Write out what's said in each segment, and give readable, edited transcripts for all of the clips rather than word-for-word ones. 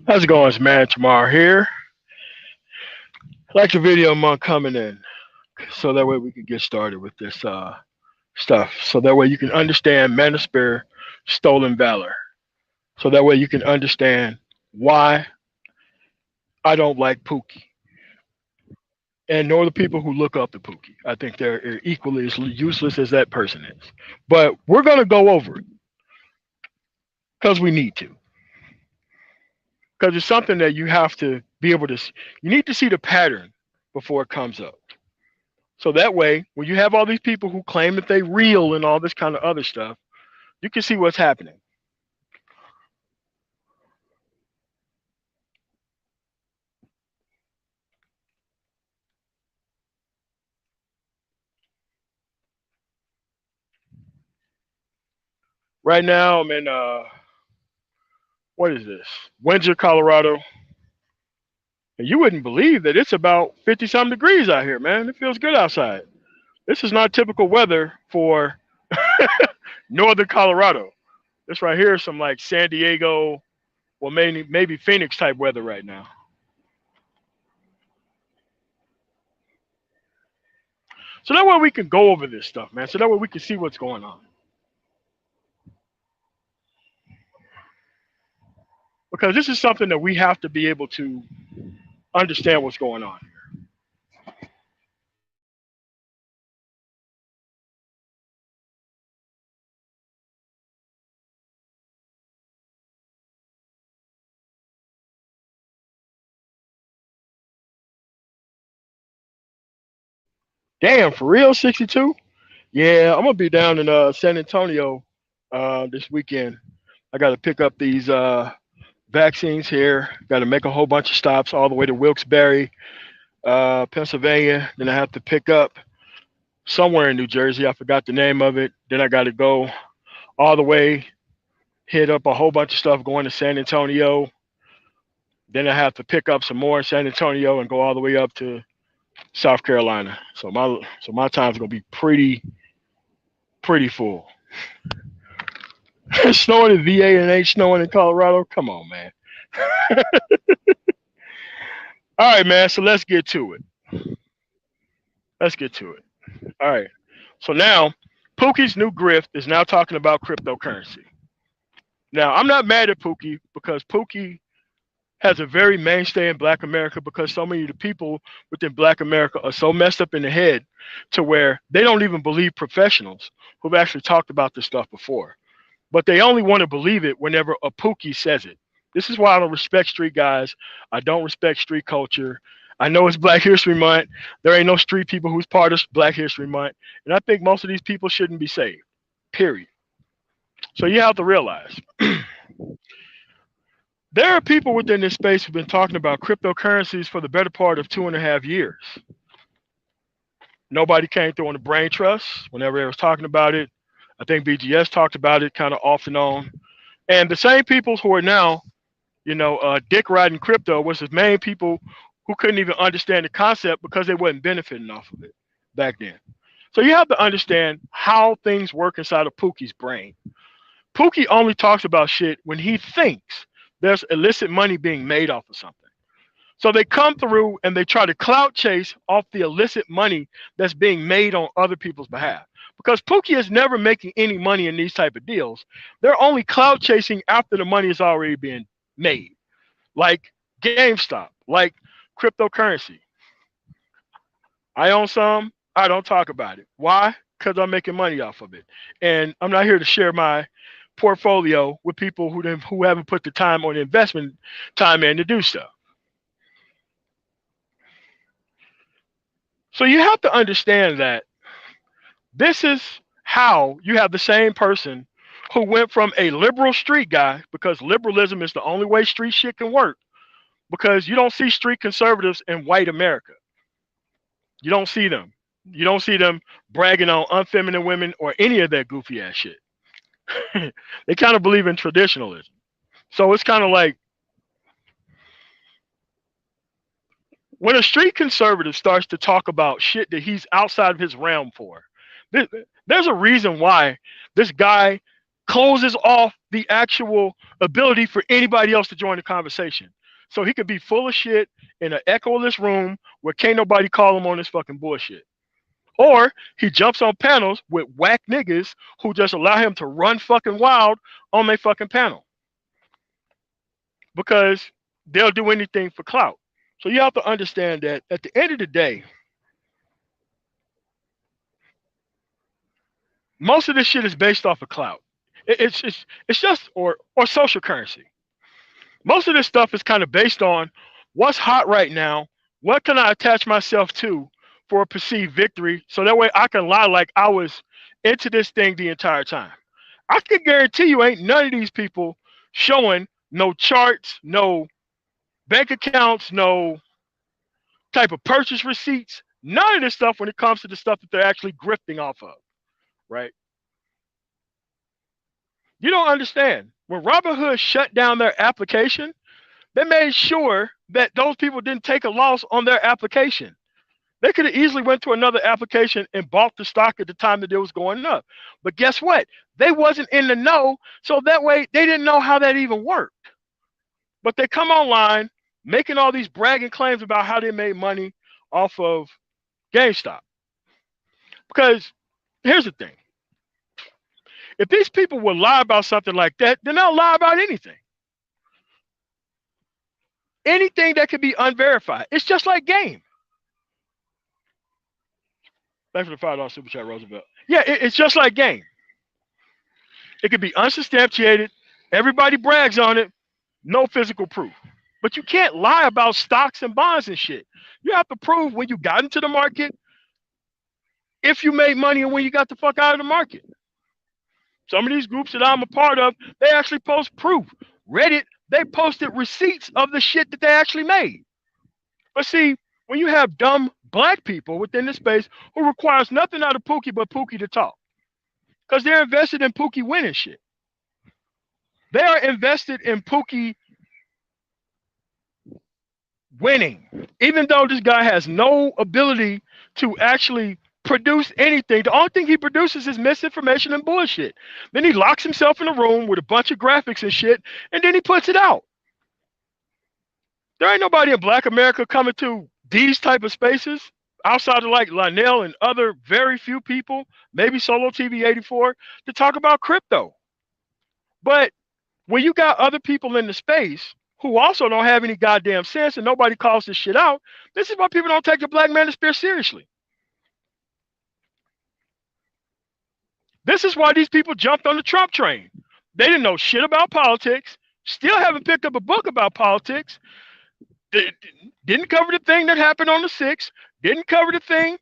How's it going? It's Man Tomorrow here. Like the video month coming in, so that way we can get started with this stuff. So that way you can understand Manosphere stolen valor. So that way you can understand why I don't like Pookie, and nor the people who look up to Pookie. I think they're equally as useless as that person is. But we're gonna go over it because we need to. Because it's something that you have to be able to. You need to see the pattern before it comes up. So that way, when you have all these people who claim that they real and all this kind of other stuff, you can see what's happening. Right now, I'm in what is this? Windsor, Colorado. And you wouldn't believe that it's about 50 some degrees out here, man. It feels good outside. This is not typical weather for northern Colorado. This right here is some like San Diego, well, maybe Phoenix type weather right now. So that way we can go over this stuff, man. So that way we can see what's going on. Because this is something that we have to be able to understand what's going on. Damn, for real, 62? Yeah, I'm gonna be down in San Antonio this weekend. I got to pick up these vaccines here. Got to make a whole bunch of stops all the way to Wilkes-Barre, Pennsylvania. Then I have to pick up somewhere in New Jersey. I forgot the name of it. Then I got to go all the way, hit up a whole bunch of stuff going to San Antonio. Then I have to pick up some more in San Antonio and go all the way up to South Carolina. So my time's gonna be pretty full. Snowing in VA and ain't snowing in Colorado. Come on, man. All right, man. So let's get to it. Let's get to it. All right. So now, Pookie's new grift is now talking about cryptocurrency. Now, I'm not mad at Pookie because Pookie has a very mainstay in Black America because so many of the people within Black America are so messed up in the head to where they don't even believe professionals who've actually talked about this stuff before. But they only want to believe it whenever a Pookie says it. This is why I don't respect street guys. I don't respect street culture. I know it's Black History Month. There ain't no street people who's part of Black History Month. And I think most of these people shouldn't be saved, period. So you have to realize there are people within this space who've been talking about cryptocurrencies for the better part of 2.5 years. Nobody came through on the brain trust whenever they was talking about it. I think BGS talked about it kind of off and on. And the same people who are now, dick riding crypto was the main people who couldn't even understand the concept because they wasn't benefiting off of it back then. So you have to understand how things work inside of Pookie's brain. Pookie only talks about shit when he thinks there's illicit money being made off of something. So they come through and they try to clout chase off the illicit money that's being made on other people's behalf. Because Pookie is never making any money in these type of deals. They're only clout chasing after the money is already being made. Like GameStop, like cryptocurrency. I own some, I don't talk about it. Why? Because I'm making money off of it. And I'm not here to share my portfolio with people who haven't put the time or the investment time in to do so. So you have to understand that this is how you have the same person who went from a liberal street guy, because liberalism is the only way street shit can work, because you don't see street conservatives in white America. You don't see them. You don't see them bragging on unfeminine women or any of that goofy ass shit. They kind of believe in traditionalism. So it's kind of like when a street conservative starts to talk about shit that he's outside of his realm for, there's a reason why this guy closes off the actual ability for anybody else to join the conversation. So he could be full of shit in an echoless room where can't nobody call him on his fucking bullshit. Or he jumps on panels with whack niggas who just allow him to run fucking wild on their fucking panel because they'll do anything for clout. So you have to understand that at the end of the day, most of this shit is based off of clout. It's just or social currency. Most of this stuff is kind of based on what's hot right now. What can I attach myself to for a perceived victory? So that way I can lie like I was into this thing the entire time. I can guarantee you ain't none of these people showing no charts, no bank accounts, no type of purchase receipts, none of this stuff when it comes to the stuff that they're actually grifting off of, right? You don't understand. When Robinhood shut down their application, they made sure that those people didn't take a loss on their application. They could have easily went to another application and bought the stock at the time that it was going up. But guess what? They wasn't in the know, so that way they didn't know how that even worked. But they come online making all these bragging claims about how they made money off of GameStop. Because here's the thing. If these people would lie about something like that, then they'll lie about anything. Anything that can be unverified. It's just like game. Thanks for the $5 super chat, Roosevelt. Yeah, it's just like game. It could be unsubstantiated. Everybody brags on it. No physical proof. But you can't lie about stocks and bonds and shit. You have to prove when you got into the market, if you made money, and when you got the fuck out of the market. Some of these groups that I'm a part of, they actually post proof. Reddit, they posted receipts of the shit that they actually made. But see, when you have dumb black people within the space who requires nothing out of Pookie but Pookie to talk, because they're invested in Pookie winning shit. They are invested in Pookie winning, even though this guy has no ability to actually produce anything. The only thing he produces is misinformation and bullshit. Then he locks himself in a room with a bunch of graphics and shit, and then he puts it out. There ain't nobody in Black America coming to these type of spaces outside of like Lionel and other very few people, maybe Solo TV 84, to talk about crypto. But when you got other people in the space who also don't have any goddamn sense and nobody calls this shit out, this is why people don't take the Black Manosphere seriously. This is why these people jumped on the Trump train. They didn't know shit about politics, still haven't picked up a book about politics, didn't cover the thing that happened on the 6th, didn't cover the thing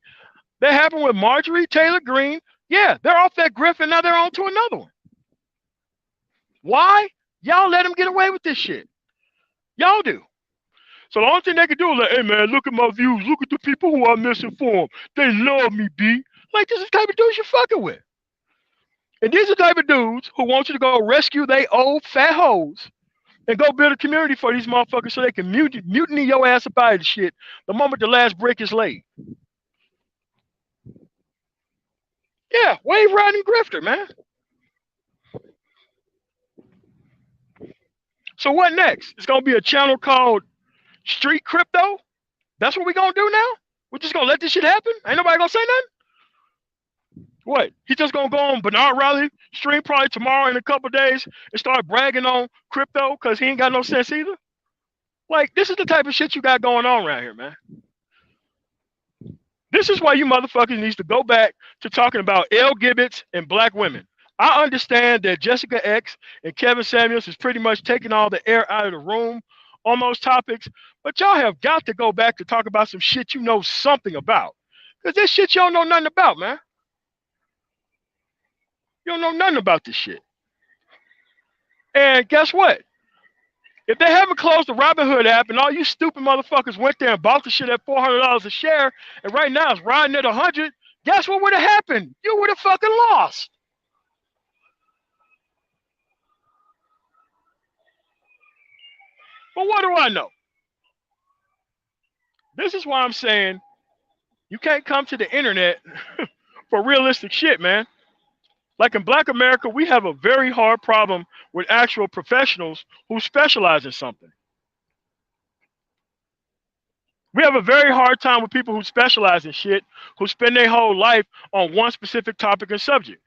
that happened with Marjorie Taylor Greene. Yeah, they're off that grift and now they're on to another one. Why? Y'all let them get away with this shit. Y'all do. So the only thing they can do is like, hey man, look at my views. Look at the people who are misinformed. They love me, B. Like, this is the type of dudes you're fucking with. And these are the type of dudes who want you to go rescue they old fat hoes and go build a community for these motherfuckers so they can mutiny your ass up out of the shit the moment the last brick is laid. Yeah, wave riding grifter, man. So what next? It's gonna be a channel called Street Crypto? That's what we gonna do now? We're just gonna let this shit happen? Ain't nobody gonna say nothing? What? He just gonna go on Bernard Riley stream probably tomorrow in a couple days and start bragging on crypto because he ain't got no sense either? Like, this is the type of shit you got going on around here, man. This is why you motherfuckers needs to go back to talking about L. Gibbets and black women. I understand that Jessica X and Kevin Samuels is pretty much taking all the air out of the room on those topics, but y'all have got to go back to talk about some shit you know something about. Because this shit you don't know nothing about, man. You don't know nothing about this shit. And guess what? If they haven't closed the Robinhood app and all you stupid motherfuckers went there and bought the shit at $400 a share, and right now it's riding at 100, guess what would have happened? You would have fucking lost. But what do I know? This is why I'm saying you can't come to the internet for realistic shit, man. Like in Black America, we have a very hard problem with actual professionals who specialize in something. We have a very hard time with people who specialize in shit, who spend their whole life on one specific topic and subject.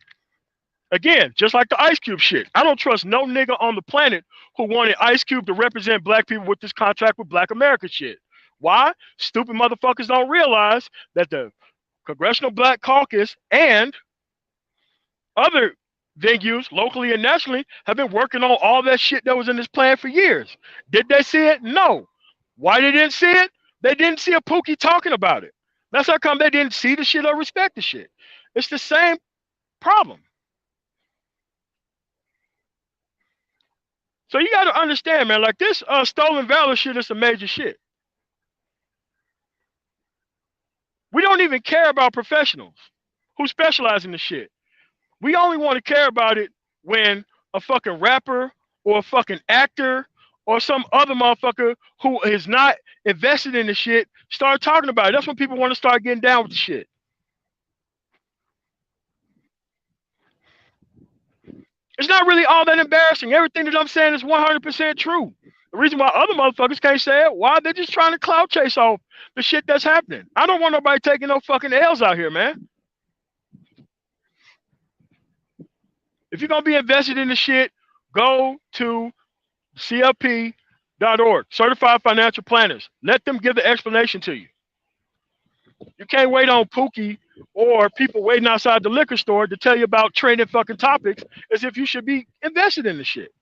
Again, just like the Ice Cube shit. I don't trust no nigga on the planet who wanted Ice Cube to represent black people with this contract with Black America shit. Why? Stupid motherfuckers don't realize that the Congressional Black Caucus and other venues, locally and nationally, have been working on all that shit that was in this plan for years. Did they see it? No. Why they didn't see it? They didn't see a Pookie talking about it. That's how come they didn't see the shit or respect the shit. It's the same problem. So you got to understand, man, like this stolen valor shit is some major shit. We don't even care about professionals who specialize in the shit. We only want to care about it when a fucking rapper or a fucking actor or some other motherfucker who is not invested in the shit start talking about it. That's when people want to start getting down with the shit. It's not really all that embarrassing. Everything that I'm saying is 100% true. The reason why other motherfuckers can't say it, why? They're just trying to clout chase off the shit that's happening. I don't want nobody taking no fucking L's out here, man. If you're going to be invested in the shit, go to CFP.org, Certified Financial Planners. Let them give the explanation to you. You can't wait on Pookie or people waiting outside the liquor store to tell you about trending fucking topics as if you should be invested in the shit.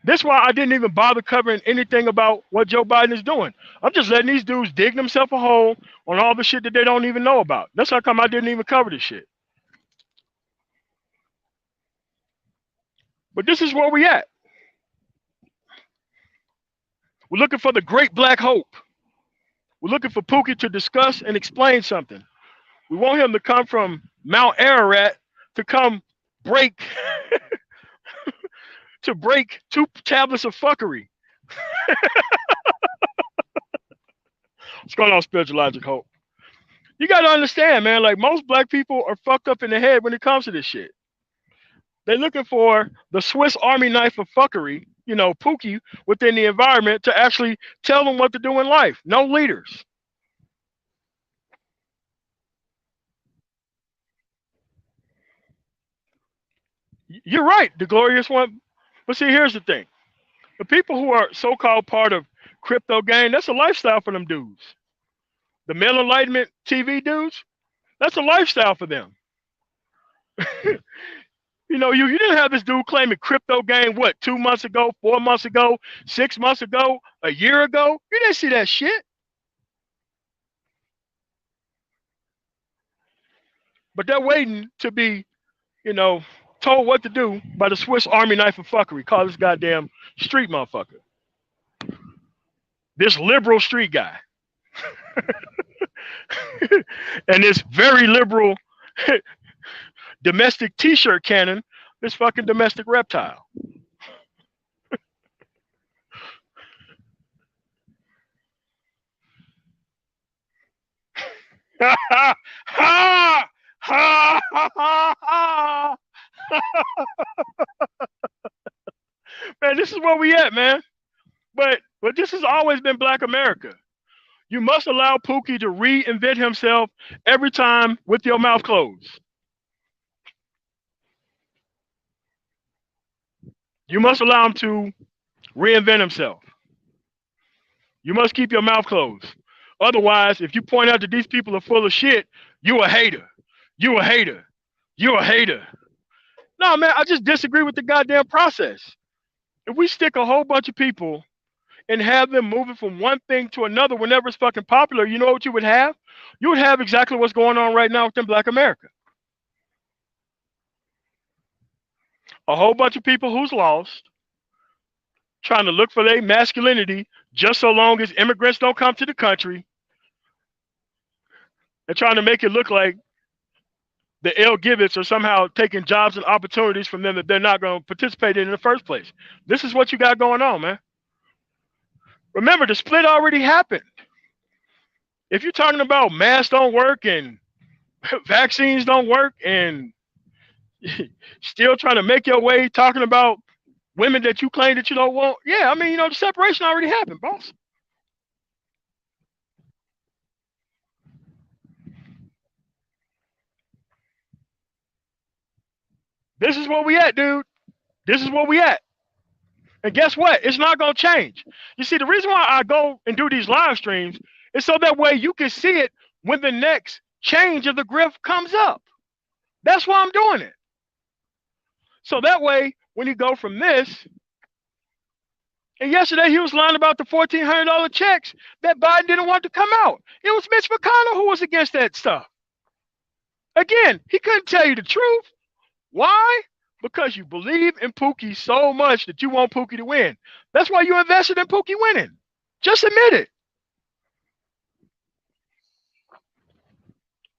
That's why I didn't even bother covering anything about what Joe Biden is doing. I'm just letting these dudes dig themselves a hole on all the shit that they don't even know about. That's how come I didn't even cover this shit. But this is where we at. We're looking for the great black hope. We're looking for Pookie to discuss and explain something. We want him to come from Mount Ararat to come break to break 2 tablets of fuckery. What's going on, Spiritual Logic Hope? You got to understand, man, like most black people are fucked up in the head when it comes to this shit. They're looking for the Swiss Army knife of fuckery, you know, Pookie, within the environment to actually tell them what to do in life. No leaders. You're right, the glorious one. But see, here's the thing. The people who are so-called part of crypto gang, that's a lifestyle for them dudes. The male enlightenment TV dudes, that's a lifestyle for them. You know, you didn't have this dude claiming crypto gang, what, 2 months ago, 4 months ago, 6 months ago, a year ago? You didn't see that shit. But they're waiting to be, you know, told what to do by the Swiss Army knife of fuckery. Call this goddamn street motherfucker. This liberal street guy. And this very liberal domestic t-shirt cannon, this fucking domestic reptile. Man, this is where we at, man. But this has always been Black America. You must allow Pookie to reinvent himself every time with your mouth closed. You must allow him to reinvent himself. You must keep your mouth closed. Otherwise, if you point out that these people are full of shit, you a hater. You a hater. You a hater. No, man, I just disagree with the goddamn process. If we stick a whole bunch of people and have them moving from one thing to another whenever it's fucking popular, you know what you would have? You would have exactly what's going on right now within Black America. A whole bunch of people who's lost, trying to look for their masculinity just so long as immigrants don't come to the country, and trying to make it look like the ill givets are somehow taking jobs and opportunities from them that they're not going to participate in the first place. This is what you got going on, man. Remember, the split already happened. If you're talking about masks don't work and vaccines don't work and still trying to make your way talking about women that you claim that you don't want, yeah, I mean, the separation already happened, boss. This is where we at, dude. This is where we at. And guess what? It's not going to change. You see, the reason why I go and do these live streams is so that way you can see it when the next change of the grift comes up. That's why I'm doing it. So that way, when you go from this, and yesterday he was lying about the $1,400 checks that Biden didn't want to come out. It was Mitch McConnell who was against that stuff. Again, he couldn't tell you the truth. Why? Because you believe in Pookie so much that you want Pookie to win. That's why you invested in Pookie winning. Just admit it.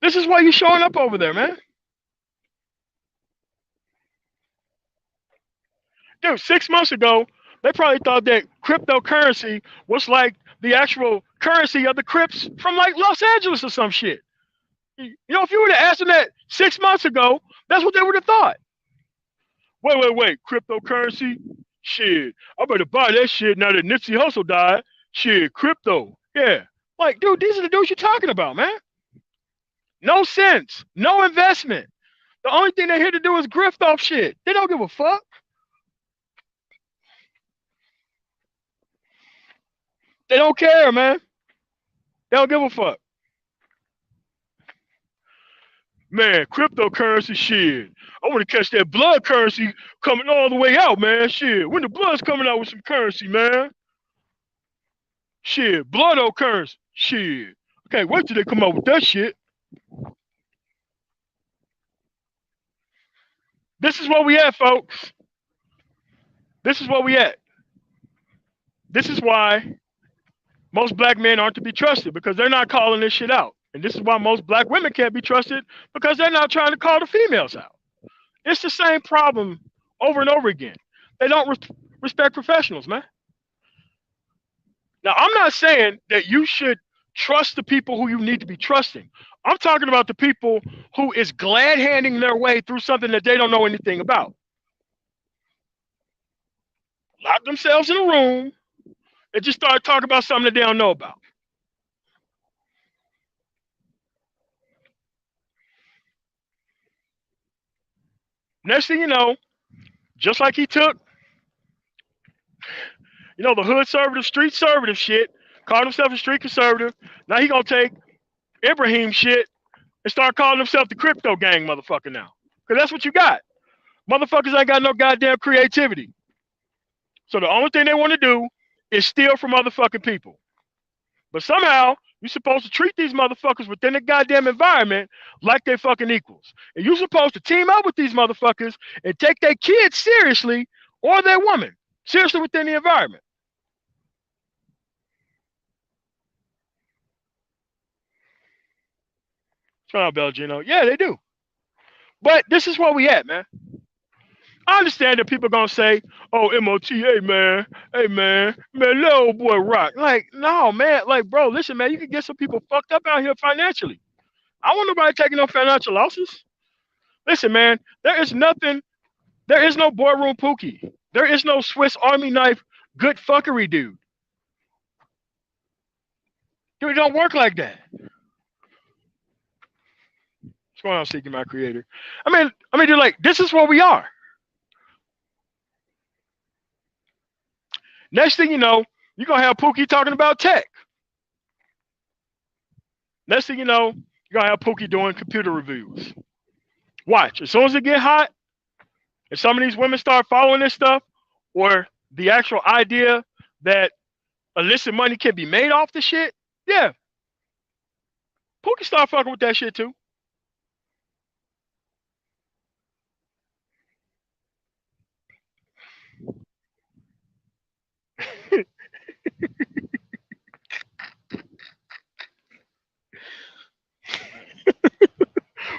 This is why you're showing up over there, man. Dude, 6 months ago, they probably thought that cryptocurrency was like the actual currency of the Crips from like Los Angeles or some shit. If you would have asked them that 6 months ago, that's what they would have thought. Wait, cryptocurrency? Shit, I better buy that shit now that Nipsey Hussle died. Shit, crypto. Yeah. Like, dude, these are the dudes you're talking about, man. No sense. No investment. The only thing they're here to do is grift off shit. They don't give a fuck. They don't care, man. They don't give a fuck. Man, cryptocurrency, shit. I want to catch that blood currency coming all the way out, man. Shit. When the blood's coming out with some currency, man. Shit. Blood currency. Shit. I can't wait till they come out with that shit. This is where we at, folks. This is where we at. This is why most black men aren't to be trusted, because they're not calling this shit out. And this is why most black women can't be trusted, because they're not trying to call the females out. It's the same problem over and over again. They don't respect professionals, man. Now, I'm not saying that you should trust the people who you need to be trusting. I'm talking about the people who is glad handing their way through something that they don't know anything about. Lock themselves in a room and just start talking about something that they don't know about. Next thing you know, just like he took, the hood conservative, street conservative shit, called himself a street conservative. Now he gonna take Ibrahim shit and start calling himself the crypto gang motherfucker now. Because that's what you got. Motherfuckers ain't got no goddamn creativity. So the only thing they want to do is steal from motherfucking people. But somehow, you're supposed to treat these motherfuckers within the goddamn environment like they're fucking equals. And you're supposed to team up with these motherfuckers and take their kids seriously, or their woman seriously within the environment. What's going on, Belgino? Yeah, they do. But this is where we at, man. I understand that people are going to say, oh, MOTA, man. Hey, man, let old boy rock. Like, no, man. Like, bro, listen, man, you can get some people fucked up out here financially. I want nobody taking no financial losses. Listen, man, there is no boardroom Pookie. There is no Swiss Army knife good fuckery dude. Dude, it don't work like that. What's going on, Seeking My Creator? I mean, they're like, this is where we are. Next thing you know, you're going to have Pookie talking about tech. Next thing you know, you're going to have Pookie doing computer reviews. Watch. As soon as it get hot, and some of these women start following this stuff, or the actual idea that illicit money can be made off the shit, yeah. Pookie start fucking with that shit too.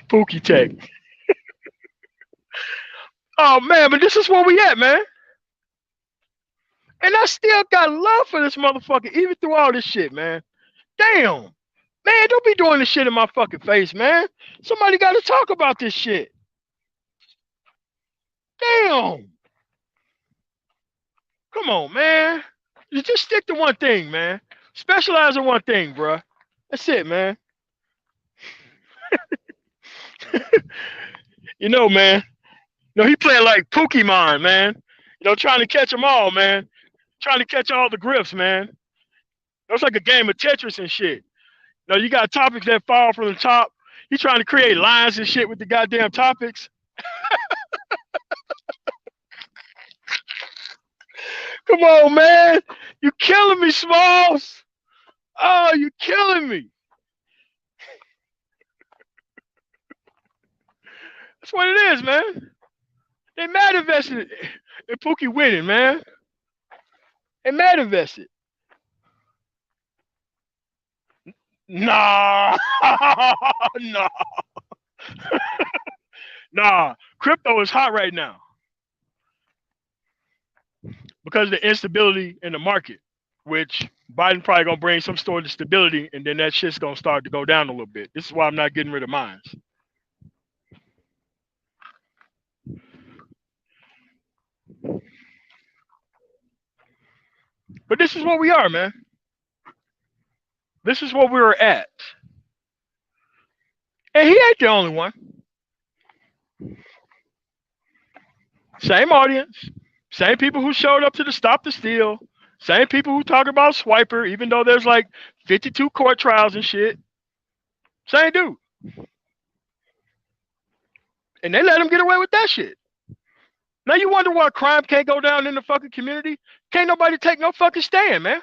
Pookie tech. Oh man, but this is where we at, man. And I still got love for this motherfucker, even through all this shit, man. Damn. Man, don't be doing this shit in my fucking face, man. Somebody got to talk about this shit. Damn. Come on, man. You just stick to one thing, man. Specialize in one thing, bruh. That's it, man. You know, man. You know, he playing like Pokemon, man. You know, trying to catch them all, man. Trying to catch all the grifts, man. It's like a game of Tetris and shit. You know, you got topics that fall from the top. He trying to create lines and shit with the goddamn topics. Come on, man. You killing me, Smalls. Oh, you killing me. That's what it is, man. They mad invested in Pookie winning, man. They mad invested. Nah. Nah. Nah. Crypto is hot right now because of the instability in the market, which Biden probably gonna bring some sort of stability, and then that shit's gonna start to go down a little bit. This is why I'm not getting rid of mines. But this is what we are, man. This is what we were at. And he ain't the only one. Same audience, same people who showed up to the Stop the Steal, same people who talk about Swiper, even though there's like 52 court trials and shit. Same dude. And they let him get away with that shit. Now you wonder why crime can't go down in the fucking community? Can't nobody take no fucking stand, man.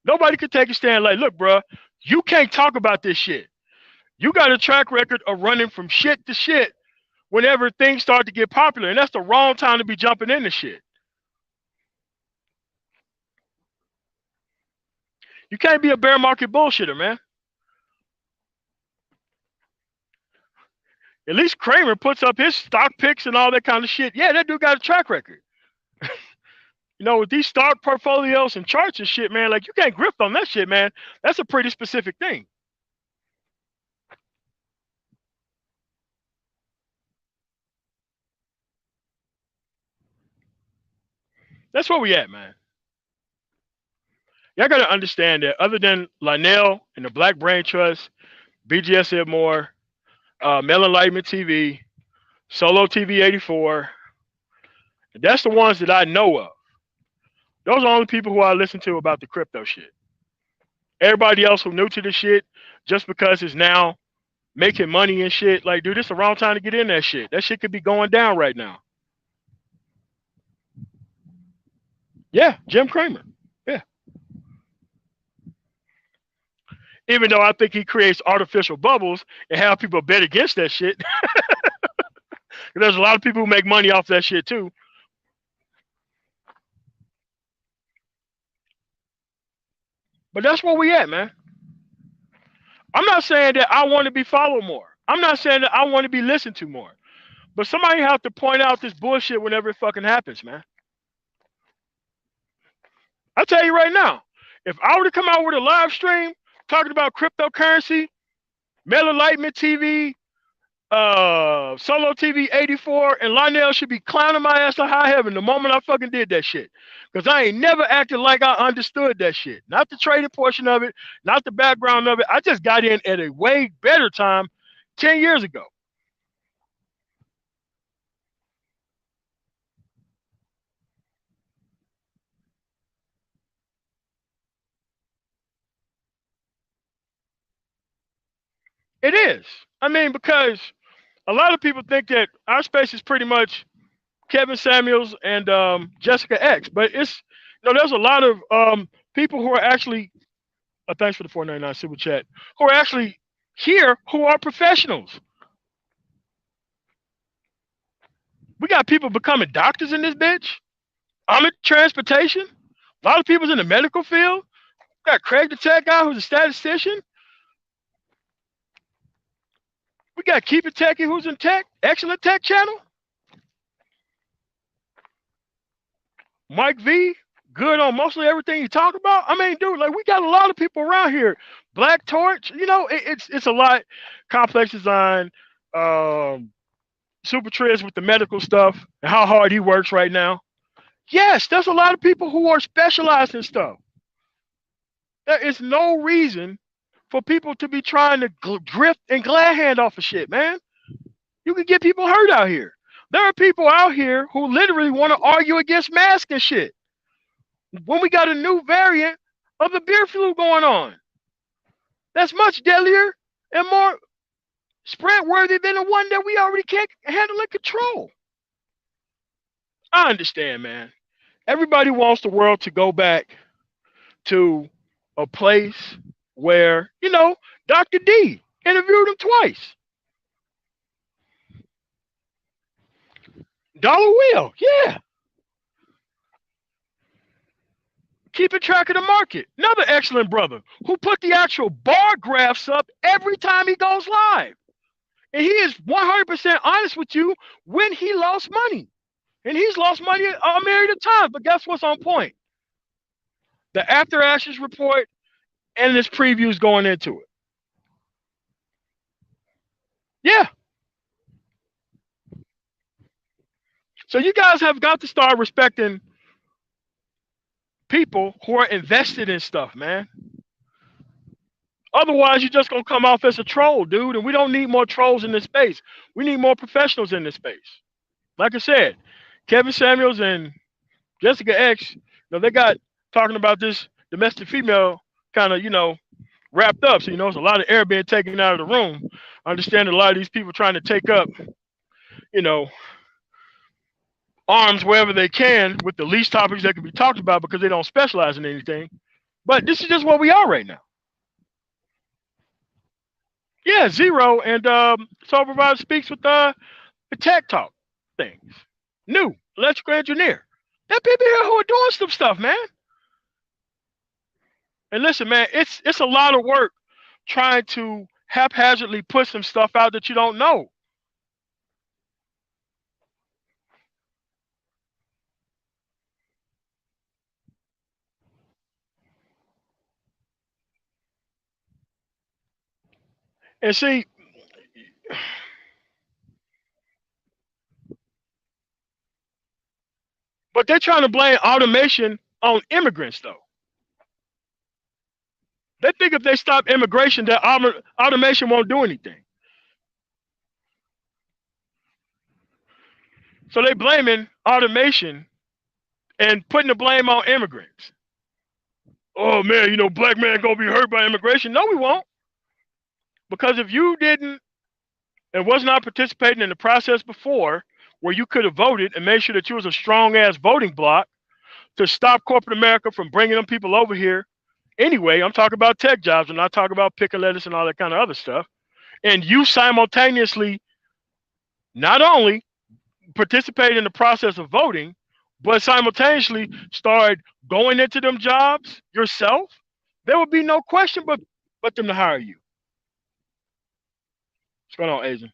Nobody could take a stand like, look, bro, you can't talk about this shit. You got a track record of running from shit to shit whenever things start to get popular, and that's the wrong time to be jumping into shit. You can't be a bear market bullshitter, man. At least Kramer puts up his stock picks and all that kind of shit. Yeah, that dude got a track record. You know, with these stock portfolios and charts and shit, man, like you can't grift on that shit, man. That's a pretty specific thing. That's where we at, man. Y'all got to understand that other than Lionel and the Black Brain Trust, BGS Ed Moore, Mel Enlightenment TV, Solo TV 84, that's the ones that I know of. Those are the only people who I listen to about the crypto shit. Everybody else who new to the shit, just because it's now making money and shit, like, dude, it's the wrong time to get in that shit. That shit could be going down right now. Yeah, Jim Cramer. Yeah. Even though I think he creates artificial bubbles and have people bet against that shit. There's a lot of people who make money off that shit too. But that's where we at, man. I'm not saying that I want to be followed more. I'm not saying that I want to be listened to more. But somebody have to point out this bullshit whenever it fucking happens, man. I'll tell you right now, if I were to come out with a live stream talking about cryptocurrency, Mel Enlightenment TV, Solo TV 84, and Lionel should be clowning my ass to high heaven the moment I fucking did that shit. Because I ain't never acted like I understood that shit. Not the trading portion of it, not the background of it. I just got in at a way better time 10 years ago. It is. I mean, because a lot of people think that our space is pretty much Kevin Samuels and Jessica X, but it's, you know, there's a lot of people who are actually, thanks for the 499 super chat, who are actually here who are professionals. We got people becoming doctors in this bitch. I'm in transportation. A lot of people's in the medical field. We got Craig the tech guy who's a statistician. We got Keep It Techie who's in tech, excellent tech channel. Mike V, good on mostly everything you talk about. I mean, dude, like we got a lot of people around here. Black Torch, it's a lot. Complex Design, um, Super Triz with the medical stuff and how hard he works right now. Yes, there's a lot of people who are specialized in stuff. There is no reason for people to be trying to drift and glad hand off of shit, man. You can get people hurt out here. There are people out here who literally want to argue against masks and shit. When we got a new variant of the beer flu going on, that's much deadlier and more spread worthy than the one that we already can't handle and control. I understand, man. Everybody wants the world to go back to a place where, Dr. D interviewed him twice. Dollar Wheel, yeah. Keeping track of the market. Another excellent brother who put the actual bar graphs up every time he goes live. And he is 100% honest with you when he lost money. And he's lost money a myriad of times. But guess what's on point? The after ashes report and his previews going into it. Yeah. So you guys have got to start respecting people who are invested in stuff, man. Otherwise, you're just going to come off as a troll, dude. And we don't need more trolls in this space. We need more professionals in this space. Like I said, Kevin Samuels and Jessica X, they got talking about this domestic female kind of, wrapped up. So, there's a lot of air being taken out of the room. I understand a lot of these people trying to take up, arms wherever they can with the least topics that can be talked about because they don't specialize in anything. But this is just where we are right now. Yeah, Zero and Soul Provider speaks with the tech talk things. New electrical engineer. There are people here who are doing some stuff, man. And listen, man, it's a lot of work trying to haphazardly put some stuff out that you don't know. And see, but they're trying to blame automation on immigrants, though. They think if they stop immigration, that automation won't do anything. So they blaming automation and putting the blame on immigrants. Oh man, black man gonna be hurt by immigration. No, we won't. Because if you didn't and was not participating in the process before, where you could have voted and made sure that you was a strong ass voting bloc to stop corporate America from bringing them people over here. Anyway, I'm talking about tech jobs and not talking about picking lettuce and all that kind of other stuff. And you simultaneously not only participate in the process of voting, but simultaneously start going into them jobs yourself, there would be no question but them to hire you. What's going on, Asian?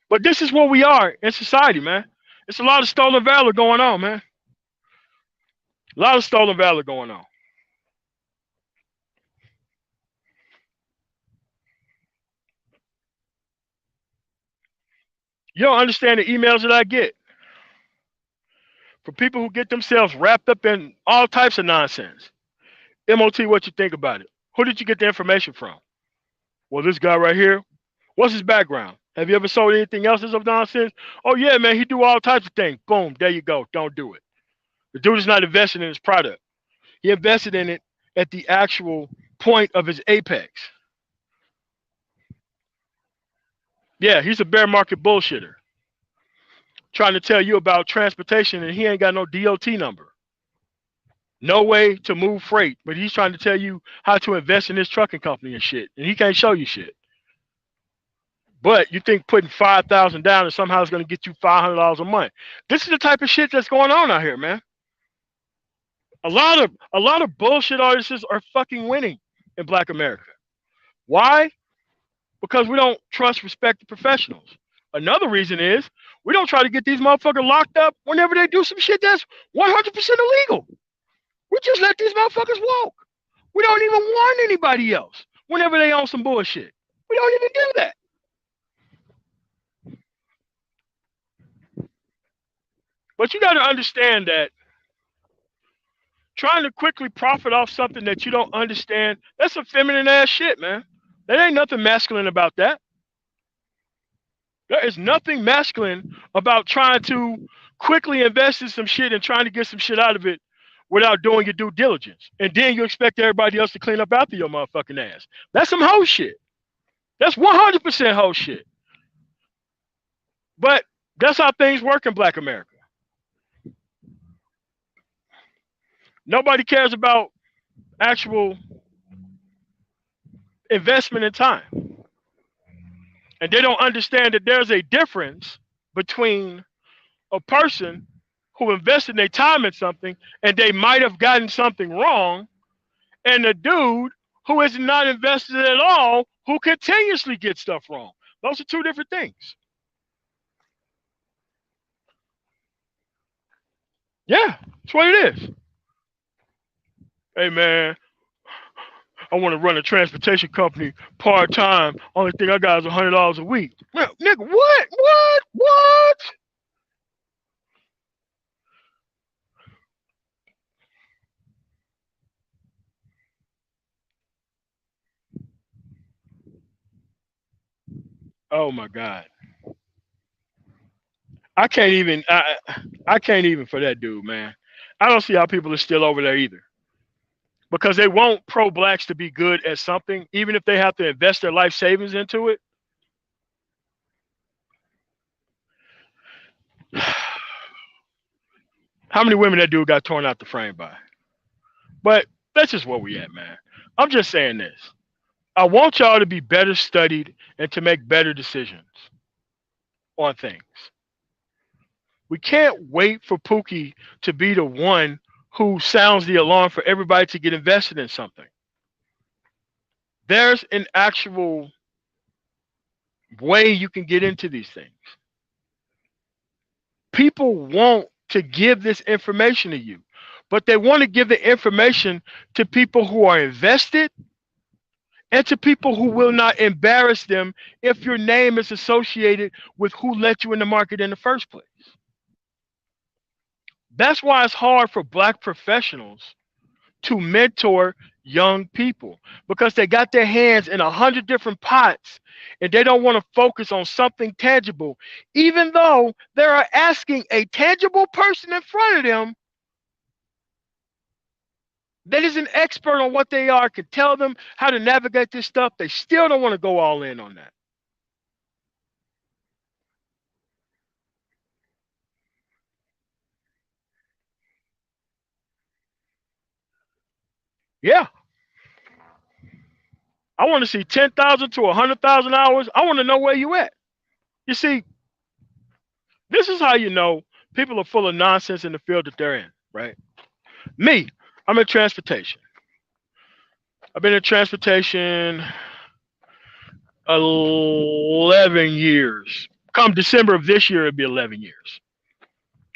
But this is where we are in society, man. It's a lot of stolen valor going on, man. A lot of stolen valor going on. You don't understand the emails that I get from people who get themselves wrapped up in all types of nonsense. MOT, what you think about it? Who did you get the information from? Well, this guy right here, what's his background? Have you ever sold anything else of nonsense? Oh, yeah, man, he do all types of things. Boom, there you go. Don't do it. The dude is not investing in his product. He invested in it at the actual point of his apex. Yeah, he's a bear market bullshitter. Trying to tell you about transportation and he ain't got no DOT number. No way to move freight, but he's trying to tell you how to invest in his trucking company and shit. And he can't show you shit. But you think putting $5,000 down and somehow it's going to get you $500 a month. This is the type of shit that's going on out here, man. A lot of bullshit artists are fucking winning in Black America. Why? Because we don't trust, respect the professionals. Another reason is We don't try to get these motherfuckers locked up whenever they do some shit that's 100% illegal. We just let these motherfuckers walk. We don't even warn anybody else whenever they on some bullshit. We don't even do that. But you got to understand that trying to quickly profit off something that you don't understand, that's some feminine ass shit, man. There ain't nothing masculine about that. There is nothing masculine about trying to quickly invest in some shit and trying to get some shit out of it without doing your due diligence. And then you expect everybody else to clean up after your motherfucking ass. That's some hoe shit. That's 100% hoe shit. But that's how things work in Black America. Nobody cares about actual investment in time. And they don't understand that there's a difference between a person who invested their time in something and they might have gotten something wrong, and a dude who is not invested at all who continuously gets stuff wrong. Those are two different things. Yeah, that's what it is. Hey, man, I want to run a transportation company part-time. Only thing I got is $100 a week. Man, nigga, what? What? Oh, my God. I can't even for that dude, man. I don't see how people are still over there either. Because they want pro-blacks to be good at something, even if they have to invest their life savings into it. How many women that dude got torn out the frame by? But that's just where we at, man. I'm just saying this. I want y'all to be better studied and to make better decisions on things. We can't wait for Pookie to be the one who sounds the alarm for everybody to get invested in something. There's an actual way you can get into these things. People want to give this information to you, but they want to give the information to people who are invested and to people who will not embarrass them if your name is associated with who let you in the market in the first place. That's why it's hard for Black professionals to mentor young people, because they got their hands in 100 different pots and they don't want to focus on something tangible, even though they are asking a tangible person in front of them that is an expert on what they are, can tell them how to navigate this stuff. They still don't want to go all in on that. Yeah. I want to see 10,000 to 100,000 hours. I want to know where you at. You see, this is how you know people are full of nonsense in the field that they're in, right? Me, I'm in transportation. I've been in transportation 11 years. Come December of this year, it'll be 11 years.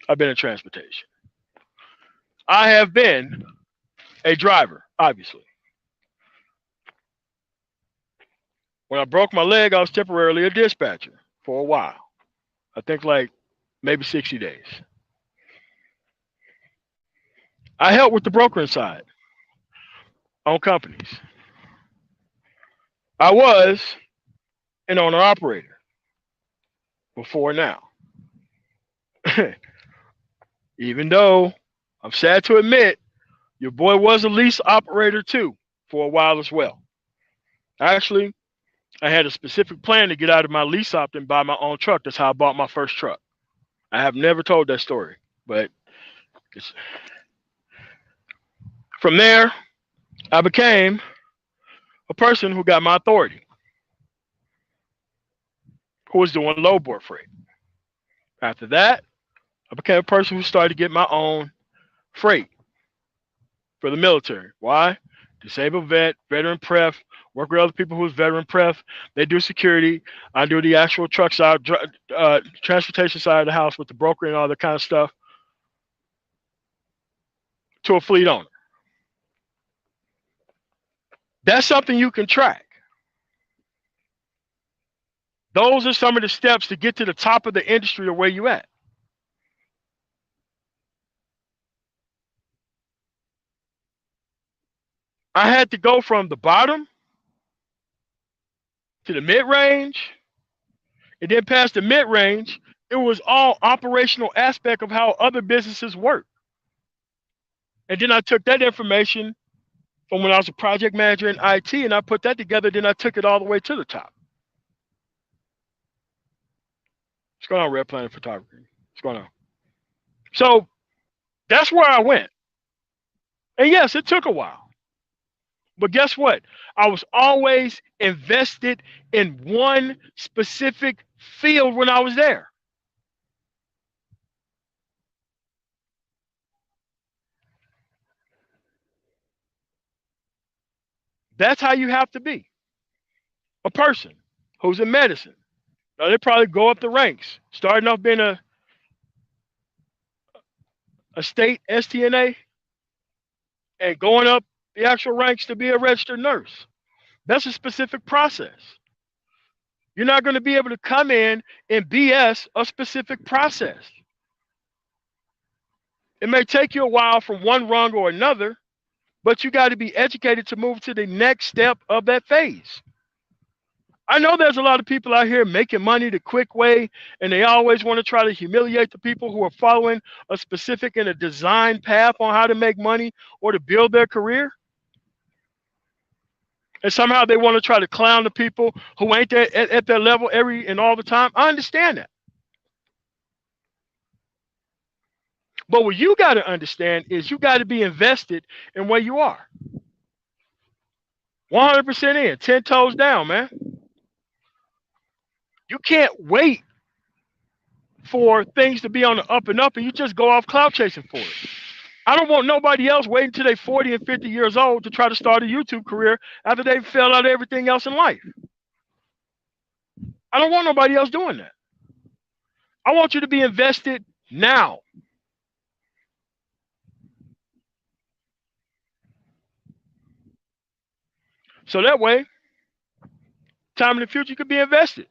I've been in transportation. I have been a driver, obviously. When I broke my leg, I was temporarily a dispatcher for a while. I think like maybe 60 days. I helped with the brokering side on companies. I was an owner-operator before now. Even though I'm sad to admit, your boy was a lease operator too for a while as well. Actually, I had a specific plan to get out of my lease op and buy my own truck. That's how I bought my first truck. I have never told that story, but from there, I became a person who got my authority, who was doing low board freight. After that, I became a person who started to get my own freight for the military. Why? Disabled vet, veteran pref, Work with other people who's veteran pref. They do security. I do the actual truck side, transportation side of the house with the broker and all that kind of stuff to a fleet owner. That's something you can track. Those are some of the steps to get to the top of the industry or where you at. I had to go from the bottom to the mid-range, and then past the mid-range, it was all operational aspect of how other businesses work. And then I took that information from when I was a project manager in IT, and I put that together, then I took it all the way to the top. What's going on, Red Planet Photography? What's going on? So that's where I went. And yes, it took a while. But guess what? I was always invested in one specific field when I was there. That's how you have to be. A person who's in medicine. Now, they probably go up the ranks, starting off being a state STNA and going up the actual ranks to be a registered nurse. That's a specific process. You're not going to be able to come in and BS a specific process. It may take you a while from one rung or another, but you got to be educated to move to the next step of that phase. I know there's a lot of people out here making money the quick way, and they always want to try to humiliate the people who are following a specific and a designed path on how to make money or to build their career. And somehow they want to try to clown the people who ain't there at their level every and all the time. I understand that. But what you got to understand is you got to be invested in where you are. 100% in, 10 toes down, man. You can't wait for things to be on the up and up and you just go off clout chasing for it. I don't want nobody else waiting until they're 40 and 50 years old to try to start a YouTube career after they've failed out everything else in life. I don't want nobody else doing that. I want you to be invested now. So that way, time in the future, you could be invested.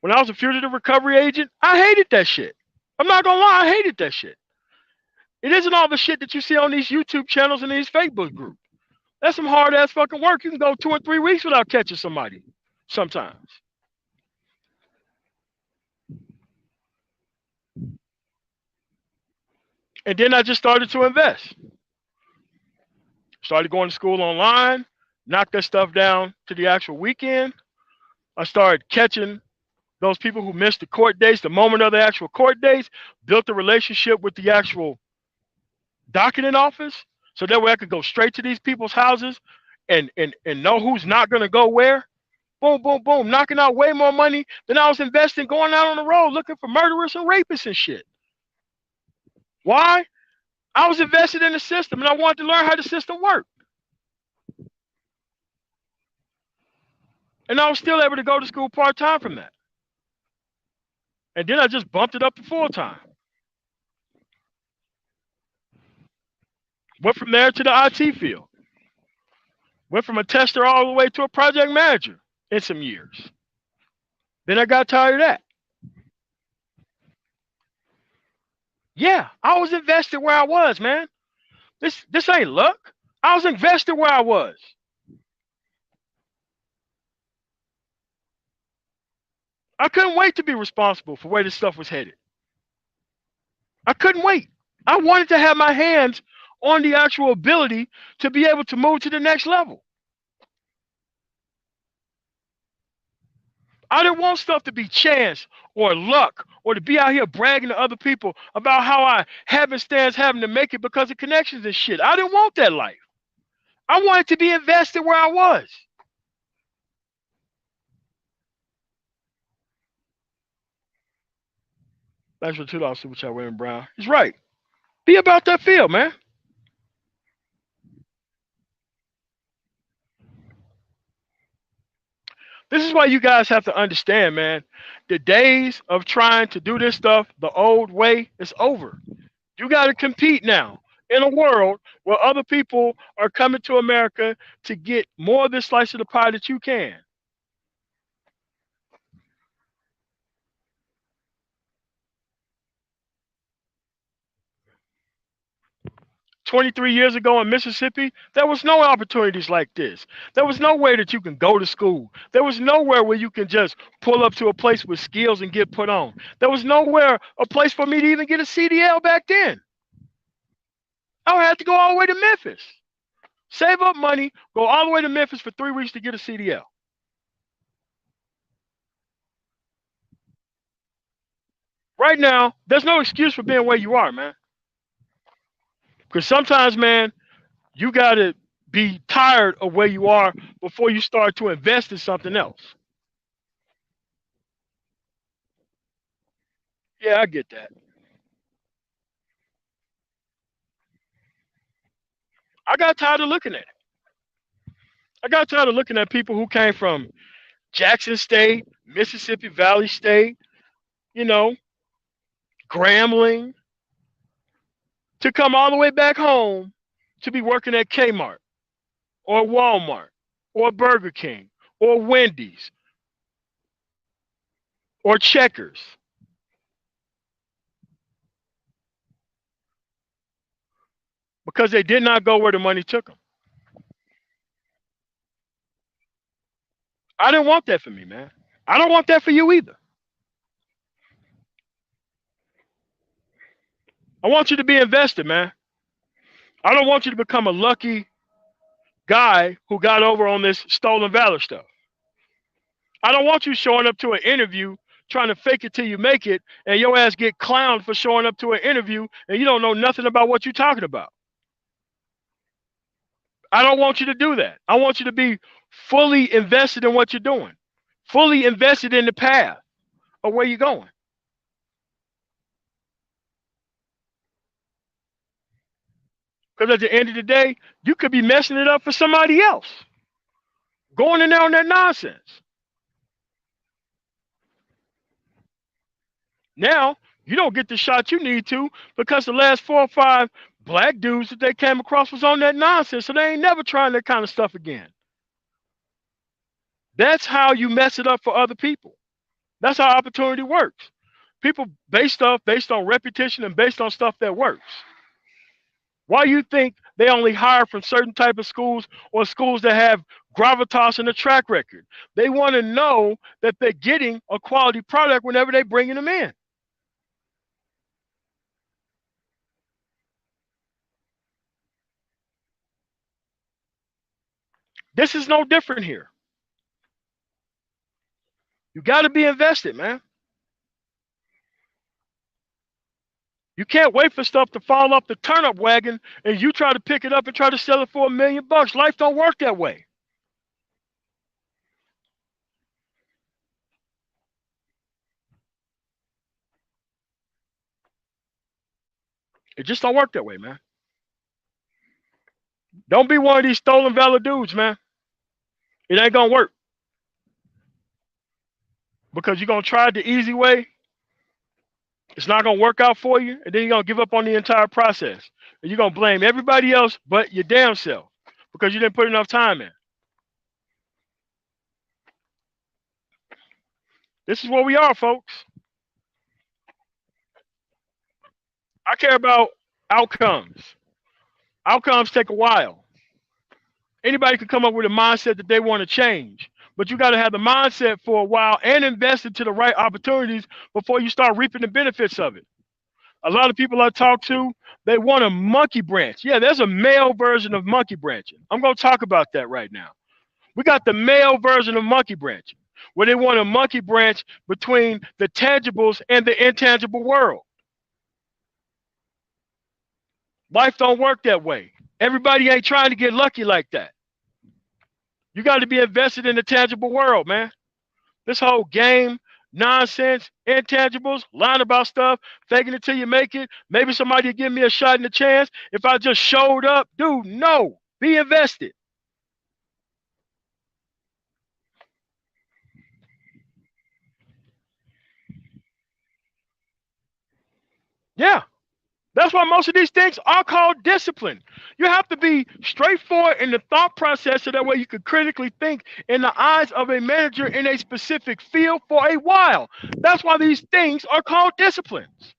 When I was a fugitive recovery agent, I hated that shit. I'm not going to lie, I hated that shit. It isn't all the shit that you see on these YouTube channels and these Facebook groups. That's some hard-ass fucking work. You can go 2 or 3 weeks without catching somebody sometimes. And then I just started to invest. Started going to school online, knocked that stuff down to the actual weekend. I started catching those people who missed the court dates, the moment of the actual court dates, built a relationship with the actual docketing office. So that way I could go straight to these people's houses and know who's not going to go where. Boom, boom, boom. Knocking out way more money than I was investing going out on the road looking for murderers and rapists and shit. Why? I was invested in the system and I wanted to learn how the system worked. And I was still able to go to school part-time from that. And then I just bumped it up to full-time. Went from there to the IT field. Went from a tester all the way to a project manager in some years. Then I got tired of that. Yeah, I was invested where I was, man. This ain't luck. I was invested where I was. I couldn't wait to be responsible for where this stuff was headed. I couldn't wait. I wanted to have my hands on the actual ability to be able to move to the next level. I didn't want stuff to be chance or luck or to be out here bragging to other people about how I happenstance having to make it because of connections and shit. I didn't want that life. I wanted to be invested where I was. Thanks for $2 super chat, William Brown. He's right. Be about that field, man. This is why you guys have to understand, man. The days of trying to do this stuff the old way is over. You got to compete now in a world where other people are coming to America to get more of this slice of the pie that you can. 23 years ago in Mississippi, there was no opportunities like this. There was no way that you can go to school. There was nowhere where you can just pull up to a place with skills and get put on. There was nowhere, a place for me to even get a CDL back then. I had to go all the way to Memphis, save up money, go all the way to Memphis for 3 weeks to get a CDL. Right now, there's no excuse for being where you are, man. Because sometimes, man, you got to be tired of where you are before you start to invest in something else. Yeah, I get that. I got tired of looking at it. I got tired of looking at people who came from Jackson State, Mississippi Valley State, you know, Grambling, to come all the way back home to be working at Kmart or Walmart or Burger King or Wendy's or Checkers because they did not go where the money took them. I didn't want that for me, man. I don't want that for you either. I want you to be invested, man. I don't want you to become a lucky guy who got over on this stolen valor stuff. I don't want you showing up to an interview trying to fake it till you make it and your ass get clowned for showing up to an interview and you don't know nothing about what you're talking about. I don't want you to do that. I want you to be fully invested in what you're doing, fully invested in the path of where you're going. Because at the end of the day, you could be messing it up for somebody else, going in there on that nonsense. Now, you don't get the shot you need to because the last 4 or 5 black dudes that they came across was on that nonsense, so they ain't never trying that kind of stuff again. That's how you mess it up for other people. That's how opportunity works. People base stuff based on repetition and based on stuff that works. Why you think they only hire from certain type of schools or schools that have gravitas and a track record? They want to know that they're getting a quality product whenever they're bringing them in. This is no different here. You got to be invested, man. You can't wait for stuff to fall off the turnip wagon and you try to pick it up and try to sell it for $1 million. Life don't work that way. It just don't work that way, man. Don't be one of these stolen valor dudes, man. It ain't gonna work. Because you're gonna try it the easy way. It's not gonna work out for you, and then you're gonna give up on the entire process. And you're gonna blame everybody else but your damn self because you didn't put enough time in. This is where we are, folks. I care about outcomes. Outcomes take a while. Anybody can come up with a mindset that they want to change, but you got to have the mindset for a while and invest into the right opportunities before you start reaping the benefits of it. A lot of people I talk to, they want a monkey branch. Yeah, there's a male version of monkey branching. I'm going to talk about that right now. We got the male version of monkey branching, where they want a monkey branch between the tangibles and the intangible world. Life don't work that way. Everybody ain't trying to get lucky like that. You got to be invested in the tangible world, man. This whole game, nonsense, intangibles, lying about stuff, faking it till you make it. Maybe somebody will give me a shot and a chance. If I just showed up, dude, no. Be invested. Yeah. That's why most of these things are called discipline. You have to be straightforward in the thought process so that way you can critically think in the eyes of a manager in a specific field for a while. That's why these things are called disciplines.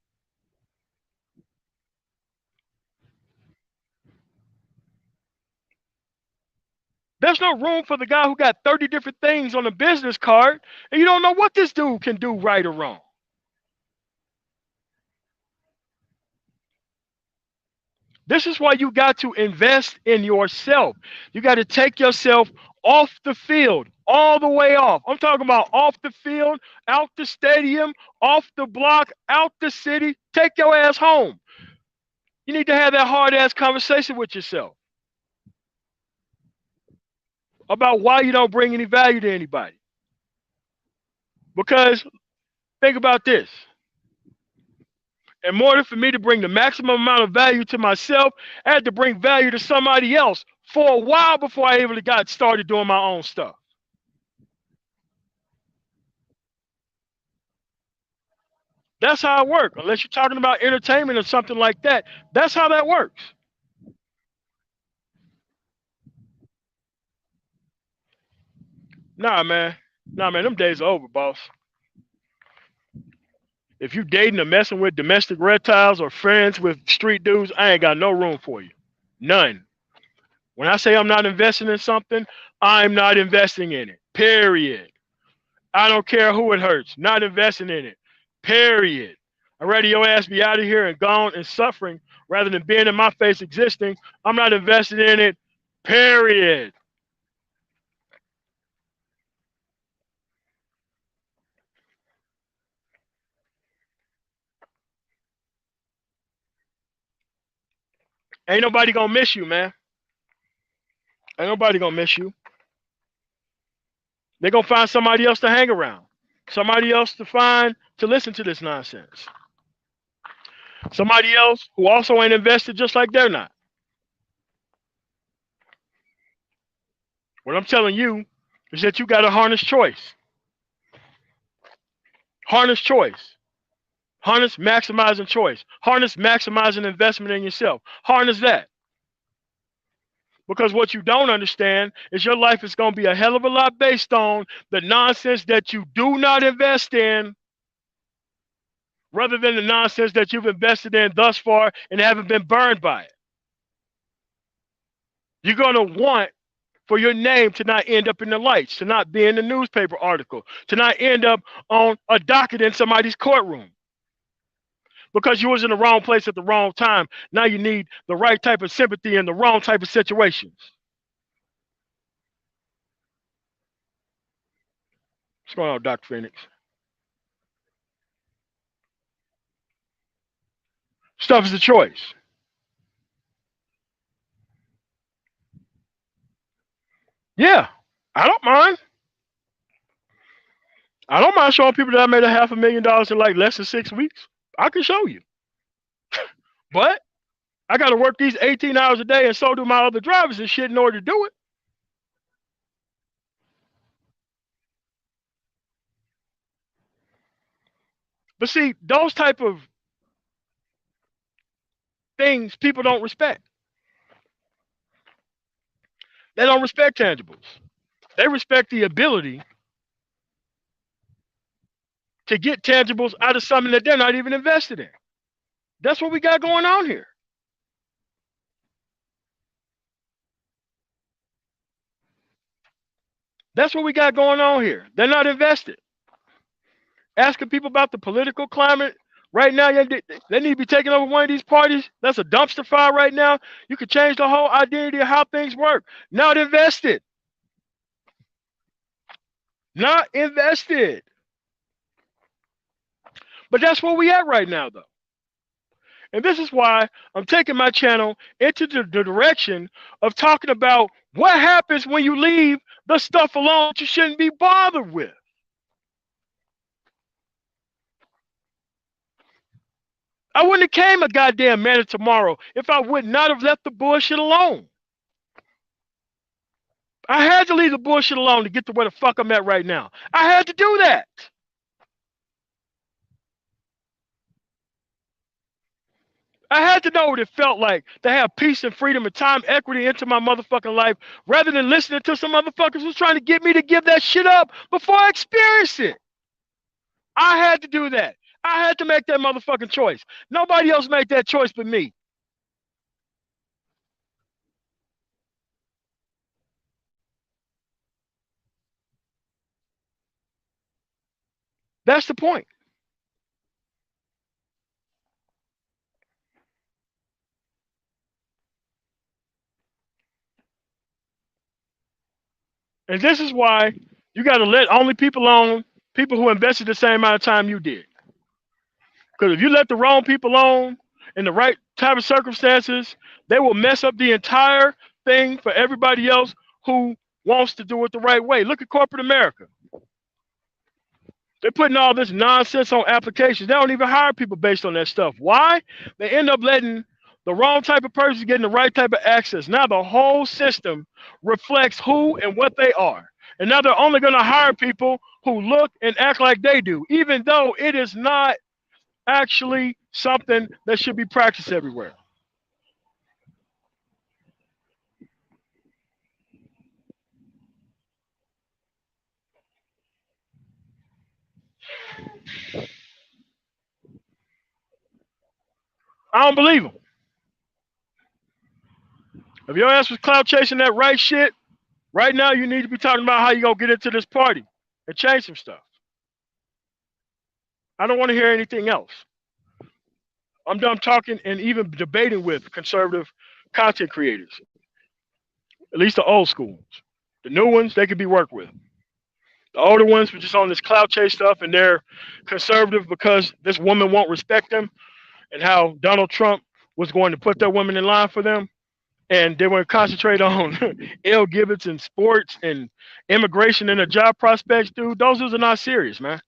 There's no room for the guy who got 30 different things on a business card and you don't know what this dude can do right or wrong. This is why you got to invest in yourself. You got to take yourself off the field, all the way off. I'm talking about off the field, out the stadium, off the block, out the city. Take your ass home. You need to have that hard ass conversation with yourself about why you don't bring any value to anybody. Because think about this. In order for me to bring the maximum amount of value to myself, I had to bring value to somebody else for a while before I even got started doing my own stuff. That's how it works. Unless you're talking about entertainment or something like that, that's how that works. Nah, man. Nah, man. Them days are over, boss. If you dating or messing with domestic reptiles or friends with street dudes, I ain't got no room for you. None. When I say I'm not investing in something, I'm not investing in it. Period. I don't care who it hurts. Not investing in it. Period. I'd rather your ass be out of here and gone and suffering rather than being in my face existing. I'm not invested in it. Period. Ain't nobody gonna miss you, man. Ain't nobody gonna miss you. They're gonna find somebody else to hang around. Somebody else to find to listen to this nonsense. Somebody else who also ain't invested just like they're not. What I'm telling you is that you got to harness choice. Harness choice. Harness maximizing choice. Harness maximizing investment in yourself. Harness that. Because what you don't understand is your life is going to be a hell of a lot based on the nonsense that you do not invest in rather than the nonsense that you've invested in thus far and haven't been burned by it. You're going to want for your name to not end up in the lights, to not be in the newspaper article, to not end up on a docket in somebody's courtroom. Because you was in the wrong place at the wrong time. Now you need the right type of sympathy in the wrong type of situations. What's going on, Dr. Phoenix? Stuff is a choice. Yeah, I don't mind. I don't mind showing people that I made $500,000 in like less than 6 weeks. I can show you. But I got to work these 18 hours a day and so do my other drivers and shit in order to do it. But see, those type of things people don't respect. They don't respect tangibles. They respect the ability to get tangibles out of something that they're not even invested in. That's what we got going on here. That's what we got going on here. They're not invested. Asking people about the political climate right now, they need to be taking over one of these parties. That's a dumpster fire right now. You could change the whole identity of how things work. Not invested. Not invested. But that's where we at right now, though. And this is why I'm taking my channel into the direction of talking about what happens when you leave the stuff alone that you shouldn't be bothered with. I wouldn't have came a goddamn man tomorrow if I would not have left the bullshit alone. I had to leave the bullshit alone to get to where the fuck I'm at right now. I had to do that. I had to know what it felt like to have peace and freedom and time equity into my motherfucking life rather than listening to some motherfuckers who's trying to get me to give that shit up before I experienced it. I had to do that. I had to make that motherfucking choice. Nobody else made that choice but me. That's the point. And this is why you got to let only people on, people who invested the same amount of time you did. Because if you let the wrong people on in the right type of circumstances, they will mess up the entire thing for everybody else who wants to do it the right way. Look at corporate America. They're putting all this nonsense on applications. They don't even hire people based on that stuff. Why? They end up letting the wrong type of person get the right type of access. Now the whole system reflects who and what they are. And now they're only going to hire people who look and act like they do, even though it is not actually something that should be practiced everywhere. I don't believe them. If your ass was clout chasing that right shit, right now you need to be talking about how you gonna get into this party and change some stuff. I don't want to hear anything else. I'm done talking and even debating with conservative content creators, at least the old school ones. The new ones, they could be worked with. The older ones were just on this clout chase stuff and they're conservative because this woman won't respect them and how Donald Trump was going to put that woman in line for them. And they want to concentrate on LGBT and sports and immigration and the job prospects, dude. Those are not serious, man.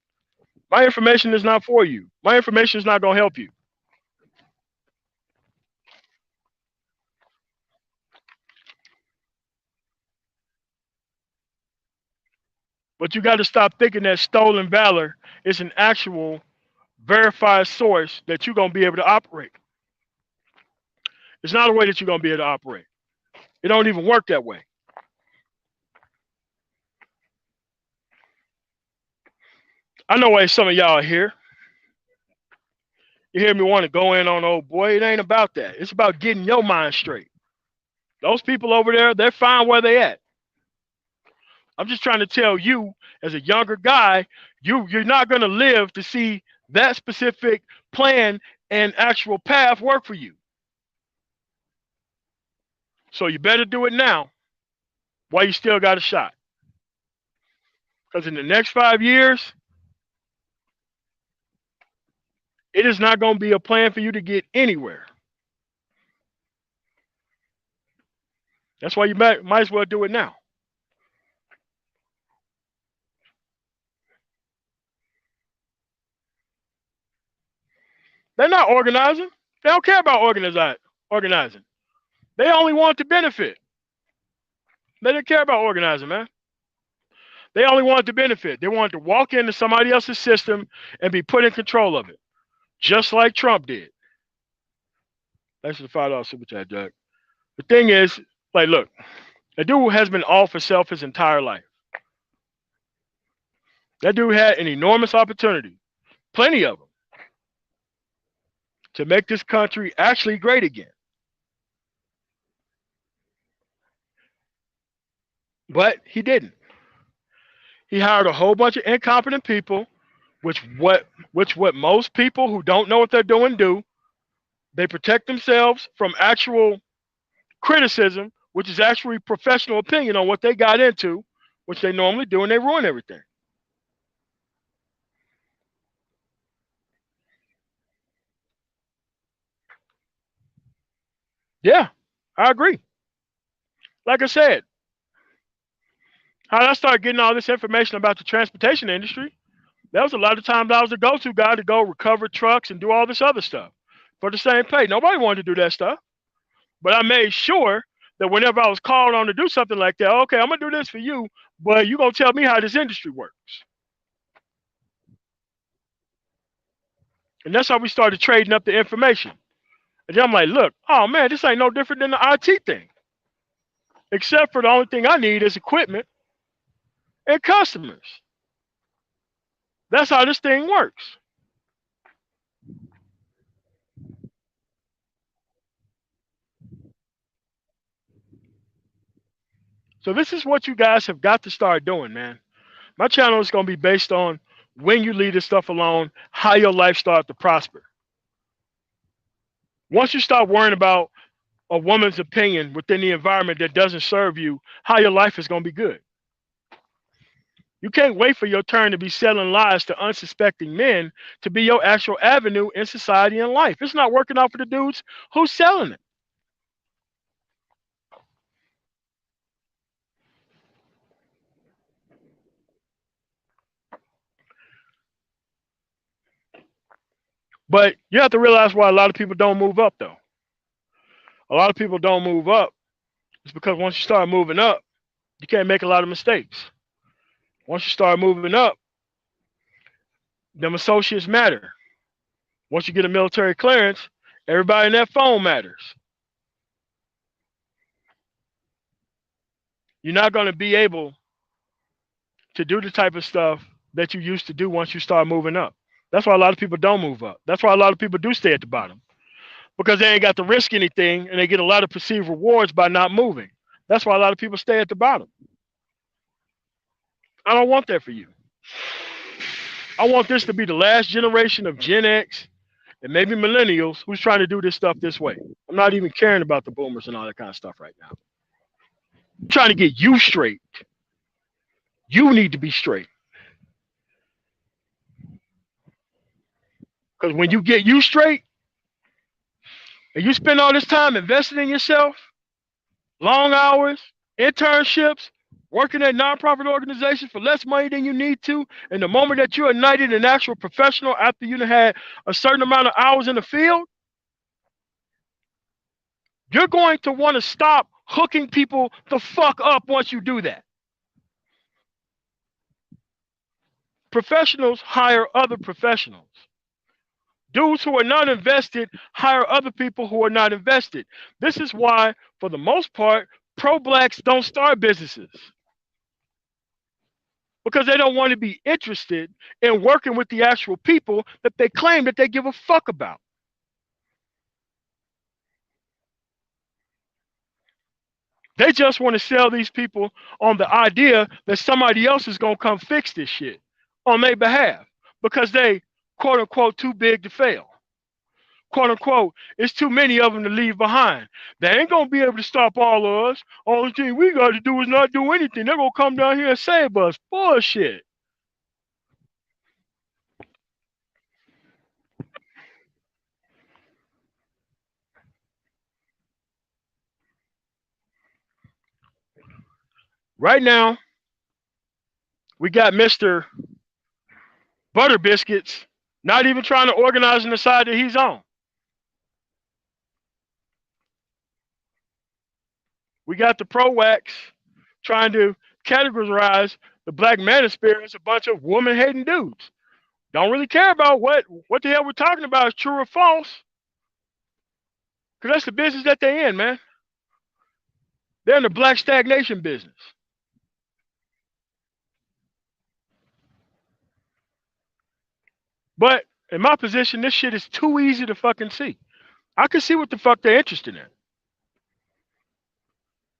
My information is not for you. My information is not going to help you. But you got to stop thinking that stolen valor is an actual verified source that you're going to be able to operate. It's not a way that you're going to be able to operate. It don't even work that way. I know why some of y'all are here. You hear me want to go in on old boy. It ain't about that. It's about getting your mind straight. Those people over there, they're fine where they at. I'm just trying to tell you, as a younger guy, you're not going to live to see that specific plan and actual path work for you. So you better do it now while you still got a shot. Because in the next 5 years, it is not going to be a plan for you to get anywhere. That's why you might as well do it now. They're not organizing. They don't care about organizing. They only want to benefit. They didn't care about organizing, man. They only wanted to benefit. They wanted to walk into somebody else's system and be put in control of it, just like Trump did. Thanks for the $5 super chat, Doug. The thing is, like, look, that dude has been all for self his entire life. That dude had an enormous opportunity, plenty of them, to make this country actually great again. But he didn't. He hired a whole bunch of incompetent people, which what most people who don't know what they're doing do. They protect themselves from actual criticism, which is actually professional opinion on what they got into, which they normally do, and they ruin everything. Yeah, I agree. Like I said, how did I start getting all this information about the transportation industry? That was a lot of times I was the go-to guy to go recover trucks and do all this other stuff for the same pay. Nobody wanted to do that stuff. But I made sure that whenever I was called on to do something like that, okay, I'm going to do this for you, but you're going to tell me how this industry works. And that's how we started trading up the information. And then I'm like, look, oh man, this ain't no different than the IT thing. Except for the only thing I need is equipment and customers. That's how this thing works. So this is what you guys have got to start doing, man. My channel is going to be based on when you leave this stuff alone, how your life starts to prosper. Once you start worrying about a woman's opinion within the environment that doesn't serve you, how your life is going to be good. You can't wait for your turn to be selling lies to unsuspecting men to be your actual avenue in society and life. It's not working out for the dudes who's selling it. But you have to realize why a lot of people don't move up, though. A lot of people don't move up. It's because once you start moving up, you can't make a lot of mistakes. Once you start moving up, them associates matter. Once you get a military clearance, everybody in that phone matters. You're not going to be able to do the type of stuff that you used to do once you start moving up. That's why a lot of people don't move up. That's why a lot of people do stay at the bottom, because they ain't got to risk anything and they get a lot of perceived rewards by not moving. That's why a lot of people stay at the bottom. I don't want that for you. I want this to be the last generation of Gen X and maybe millennials who's trying to do this stuff this way. I'm not even caring about the boomers and all that kind of stuff right now. I'm trying to get you straight. You need to be straight. Because when you get you straight and you spend all this time investing in yourself, long hours, internships, working at nonprofit organizations for less money than you need to, and the moment that you're ignited an actual professional after you had a certain amount of hours in the field, you're going to want to stop hooking people the fuck up once you do that. Professionals hire other professionals. Dudes who are not invested hire other people who are not invested. This is why, for the most part, pro-blacks don't start businesses. Because they don't want to be interested in working with the actual people that they claim that they give a fuck about. They just want to sell these people on the idea that somebody else is going to come fix this shit on their behalf because they, quote unquote, too big to fail. Quote unquote, it's too many of them to leave behind. They ain't going to be able to stop all of us. Only thing we got to do is not do anything. They're going to come down here and save us. Bullshit. Right now, we got Mr. Butter Biscuits not even trying to organize in the side that he's on. We got the pro-wax trying to categorize the black manosphere as a bunch of woman-hating dudes. Don't really care about what the hell we're talking about is true or false. Because that's the business that they're in, man. They're in the black stagnation business. But in my position, this shit is too easy to fucking see. I can see what the fuck they're interested in.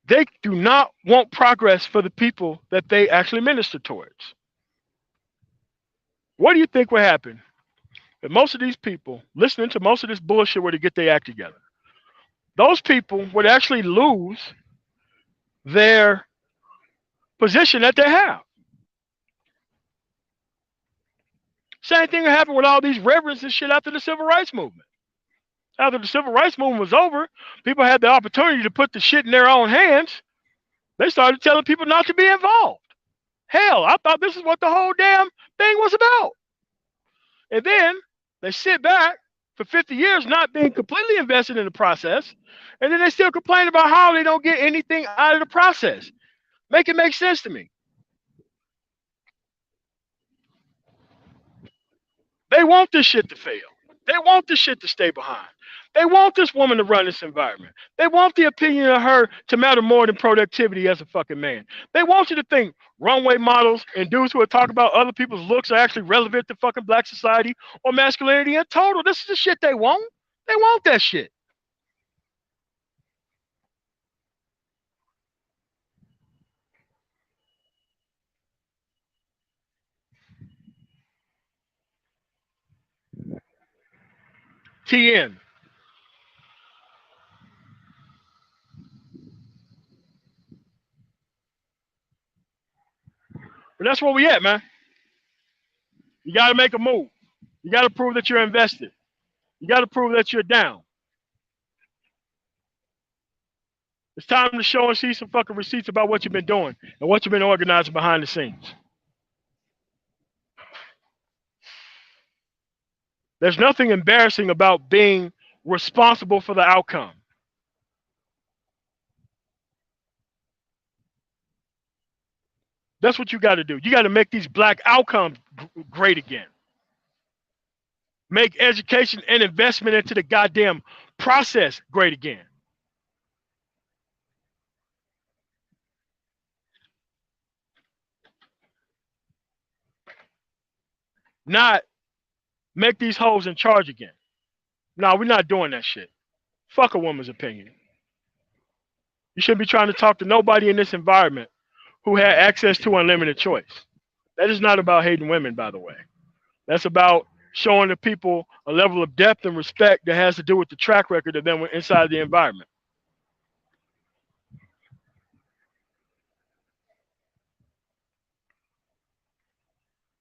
They do not want progress for the people that they actually minister towards. What do you think would happen if most of these people listening to most of this bullshit were to get their act together? Those people would actually lose their position that they have. Same thing happened with all these reverends and shit after the civil rights movement. After the civil rights movement was over, people had the opportunity to put the shit in their own hands. They started telling people not to be involved. Hell, I thought this is what the whole damn thing was about. And then they sit back for 50 years not being completely invested in the process, and then they still complain about how they don't get anything out of the process. Make it make sense to me. They want this shit to fail. They want this shit to stay behind. They want this woman to run this environment. They want the opinion of her to matter more than productivity as a fucking man. They want you to think runway models and dudes who are talking about other people's looks are actually relevant to fucking black society or masculinity in total. This is the shit they want. They want that shit. TN. But that's where we at, man. You got to make a move. You got to prove that you're invested. You got to prove that you're down. It's time to show and see some fucking receipts about what you've been doing and what you've been organizing behind the scenes. There's nothing embarrassing about being responsible for the outcome. That's what you got to do. You got to make these black outcomes great again. Make education and investment into the goddamn process great again. Not make these hoes in charge again. No, we're not doing that shit. Fuck a woman's opinion. You shouldn't be trying to talk to nobody in this environment who had access to unlimited choice. That is not about hating women, by the way. That's about showing the people a level of depth and respect that has to do with the track record of them inside the environment.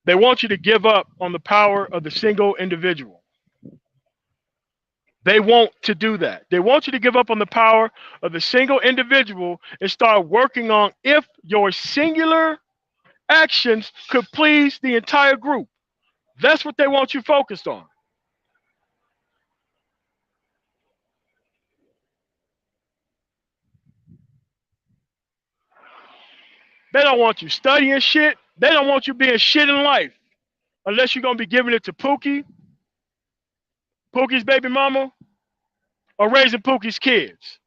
They want you to give up on the power of the single individual. They want to do that. They want you to give up on the power of the single individual and start working on if your singular actions could please the entire group. That's what they want you focused on. They don't want you studying shit. They don't want you being shit in life unless you're going to be giving it to Pookie's baby mama, or raising Pookie's kids.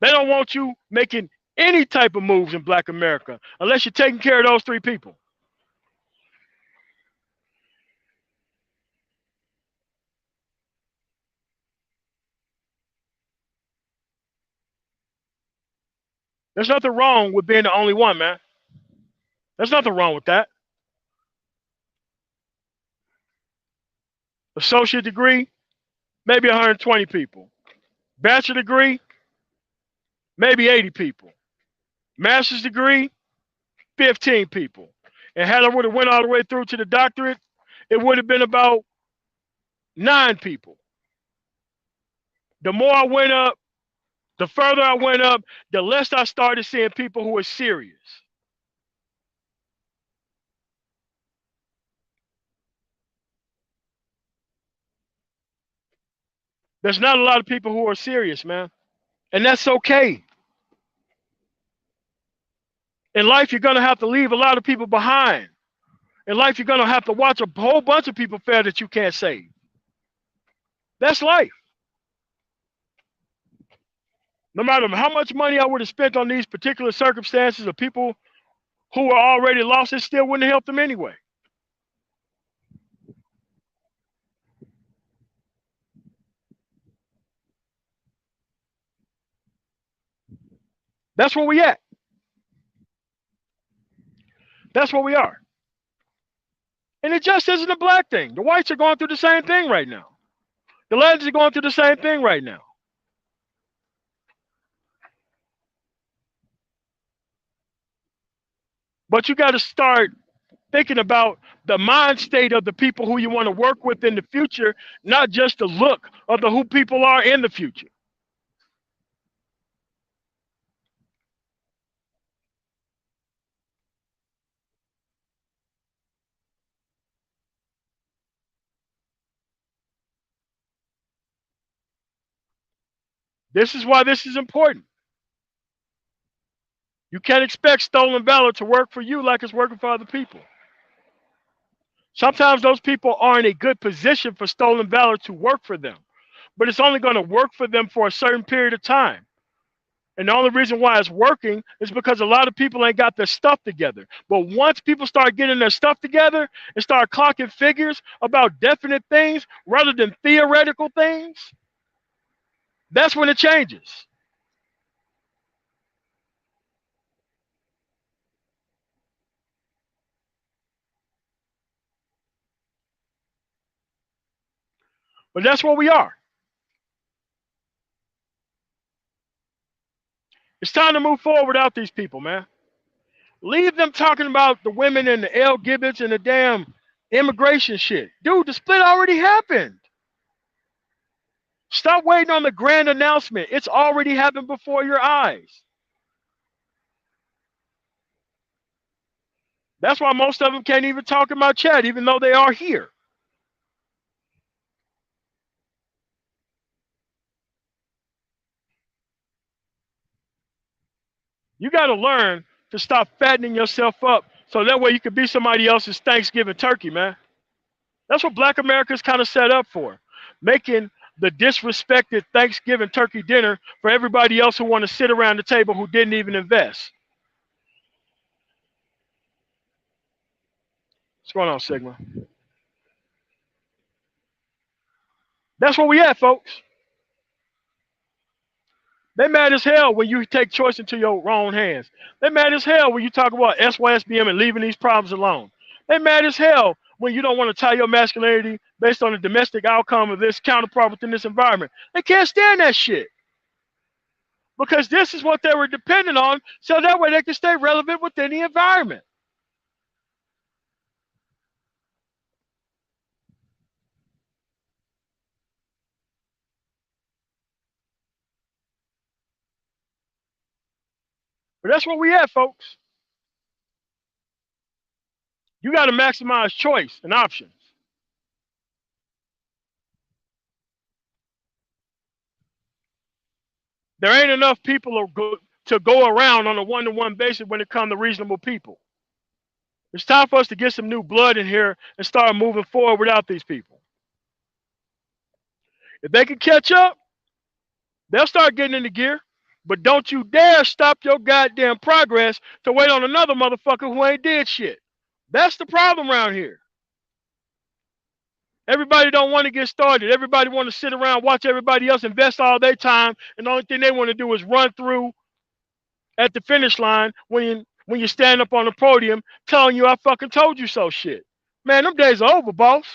They don't want you making any type of moves in black America unless you're taking care of those three people. There's nothing wrong with being the only one, man. There's nothing wrong with that. Associate degree, maybe 120 people. Bachelor degree, maybe 80 people. Master's degree, 15 people. And had I would have went all the way through to the doctorate, it would have been about 9 people. The more I went up, the further I went up, the less I started seeing people who were serious. There's not a lot of people who are serious, man. And that's okay. In life, you're going to have to leave a lot of people behind. In life, you're going to have to watch a whole bunch of people fail that you can't save. That's life. No matter how much money I would have spent on these particular circumstances of people who are already lost, it still wouldn't help them anyway. That's where we at. That's where we are. And it just isn't a black thing. The whites are going through the same thing right now. The Latinos are going through the same thing right now. But you got to start thinking about the mind state of the people who you want to work with in the future, not just the look of the who people are in the future. This is why this is important. You can't expect stolen valor to work for you like it's working for other people. Sometimes those people are in a good position for stolen valor to work for them. but it's only going to work for them for a certain period of time. And the only reason why it's working is because a lot of people ain't got their stuff together. But once people start getting their stuff together and start clocking figures about definite things rather than theoretical things, that's when it changes. But that's where we are. It's time to move forward without these people, man. Leave them talking about the women and the L. Gibbons and the damn immigration shit. Dude, the split already happened. Stop waiting on the grand announcement. It's already happened before your eyes. That's why most of them can't even talk in my chat, even though they are here. You got to learn to stop fattening yourself up so that way you can be somebody else's Thanksgiving turkey, man. That's what Black America's kind of set up for, making the disrespected Thanksgiving turkey dinner for everybody else who want to sit around the table who didn't even invest. What's going on, Sigma? That's where we at, folks. They mad as hell when you take choice into your own hands. They mad as hell when you talk about SYSBM and leaving these problems alone. They mad as hell when you don't want to tie your masculinity based on the domestic outcome of this counterpart within this environment. They can't stand that shit. Because this is what they were dependent on, so that way they can stay relevant within the environment. But that's where we at, folks. You got to maximize choice and options. There ain't enough people to go around on a one-to-one basis when it comes to reasonable people. It's time for us to get some new blood in here and start moving forward without these people. If they can catch up, they'll start getting into gear. But don't you dare stop your goddamn progress to wait on another motherfucker who ain't did shit. That's the problem around here. Everybody don't want to get started. Everybody want to sit around, watch everybody else invest all their time, and the only thing they want to do is run through at the finish line when you stand up on the podium telling you I fucking told you so shit. Man, them days are over, boss.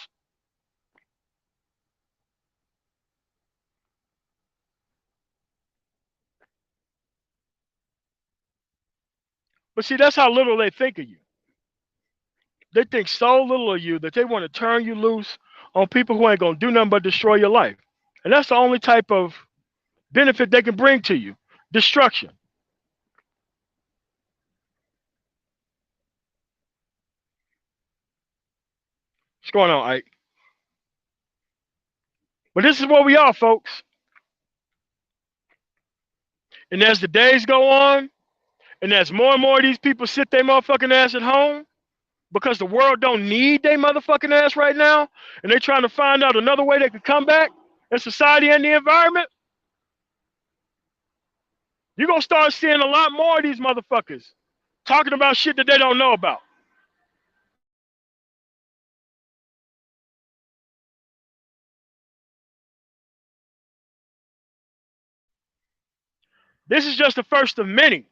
But see, that's how little they think of you. They think so little of you that they want to turn you loose on people who ain't gonna do nothing but destroy your life. And that's the only type of benefit they can bring to you. Destruction. What's going on, Ike? But this is where we are, folks. And as the days go on, and as more and more of these people sit their motherfucking ass at home, because the world don't need their motherfucking ass right now, and they're trying to find out another way they could come back in society and the environment, you're going to start seeing a lot more of these motherfuckers talking about shit that they don't know about. This is just the first of many.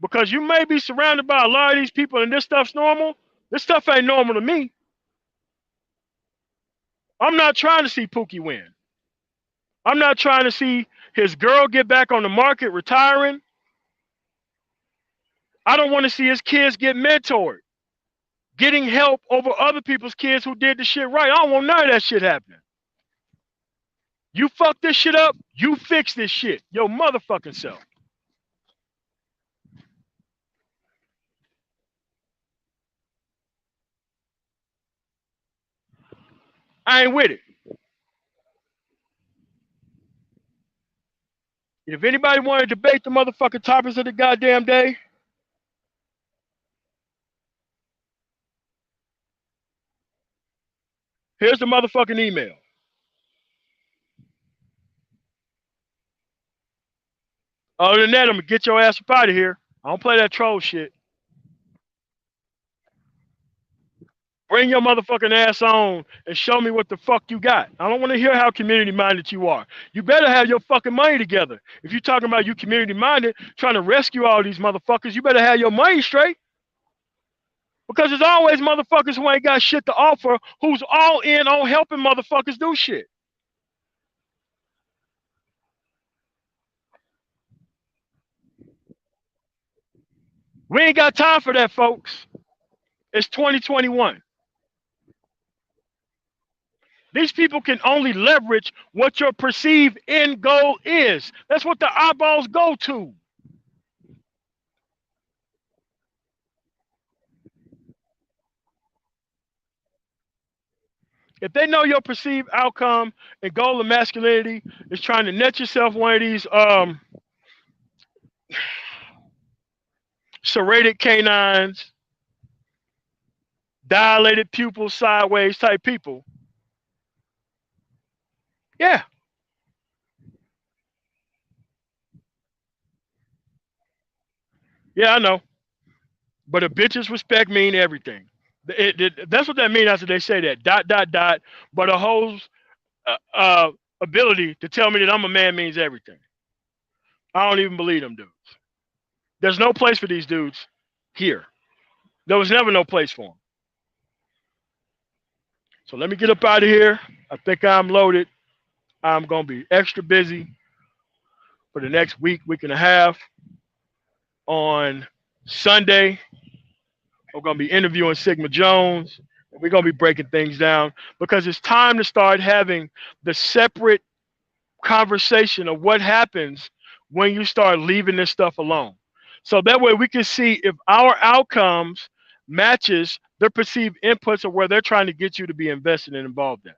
Because you may be surrounded by a lot of these people and this stuff's normal. This stuff ain't normal to me. I'm not trying to see Pookie win. I'm not trying to see his girl get back on the market retiring. I don't want to see his kids get mentored, getting help over other people's kids who did the shit right. I don't want none of that shit happening. You fuck this shit up, you fix this shit. Your motherfucking self. I ain't with it. If anybody want to debate the motherfucking topics of the goddamn day, Here's the motherfucking email. Other than that, I'm gonna get your ass up out of here. I don't play that troll shit. Bring your motherfucking ass on and show me what the fuck you got. I don't want to hear how community minded you are. You better have your fucking money together. If you're talking about you community minded, trying to rescue all these motherfuckers, you better have your money straight. Because there's always motherfuckers who ain't got shit to offer, who's all in on helping motherfuckers do shit. We ain't got time for that, folks. It's 2021. These people can only leverage what your perceived end goal is. That's what the eyeballs go to. If they know your perceived outcome and goal of masculinity is trying to net yourself one of these serrated canines, dilated pupils, sideways type people, yeah. Yeah, I know. But a bitch's respect mean everything. That's what that means after they say that. Dot, dot, dot. But a hoe's ability to tell me that I'm a man means everything. I don't even believe them dudes. There's no place for these dudes here. There was never no place for them. So let me get up out of here. I think I'm loaded. I'm going to be extra busy for the next week, week and a half. On Sunday, we're going to be interviewing Sigma Jones. We're going to be breaking things down because it's time to start having the separate conversation of what happens when you start leaving this stuff alone. So that way we can see if our outcomes matches their perceived inputs of where they're trying to get you to be invested and involved in.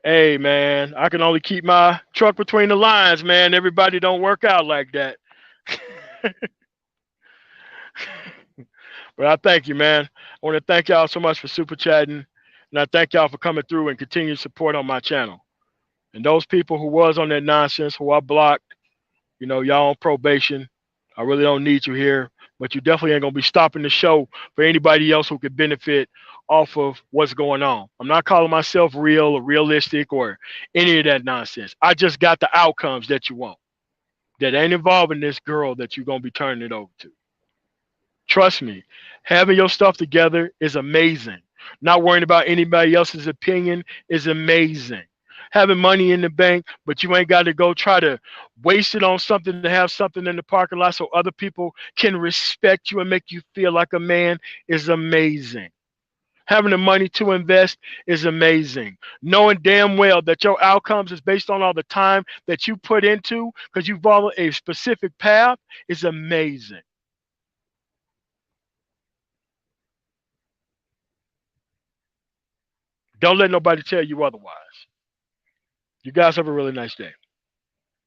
Hey man, I can only keep my truck between the lines, man. Everybody don't work out like that. But I thank you, man. I want to thank y'all so much for super chatting. And I thank y'all for coming through and continuing support on my channel. And those people who was on that nonsense, who I blocked, you know, y'all on probation. I really don't need you here. But you definitely ain't going to be stopping the show for anybody else who could benefit off of what's going on. I'm not calling myself real or realistic or any of that nonsense. I just got the outcomes that you want. That ain't involving this girl that you're going to be turning it over to. Trust me, having your stuff together is amazing. Not worrying about anybody else's opinion is amazing. Having money in the bank, but you ain't got to go try to waste it on something to have something in the parking lot so other people can respect you and make you feel like a man is amazing. Having the money to invest is amazing. Knowing damn well that your outcomes is based on all the time that you put into because you follow a specific path is amazing. Don't let nobody tell you otherwise. You guys have a really nice day.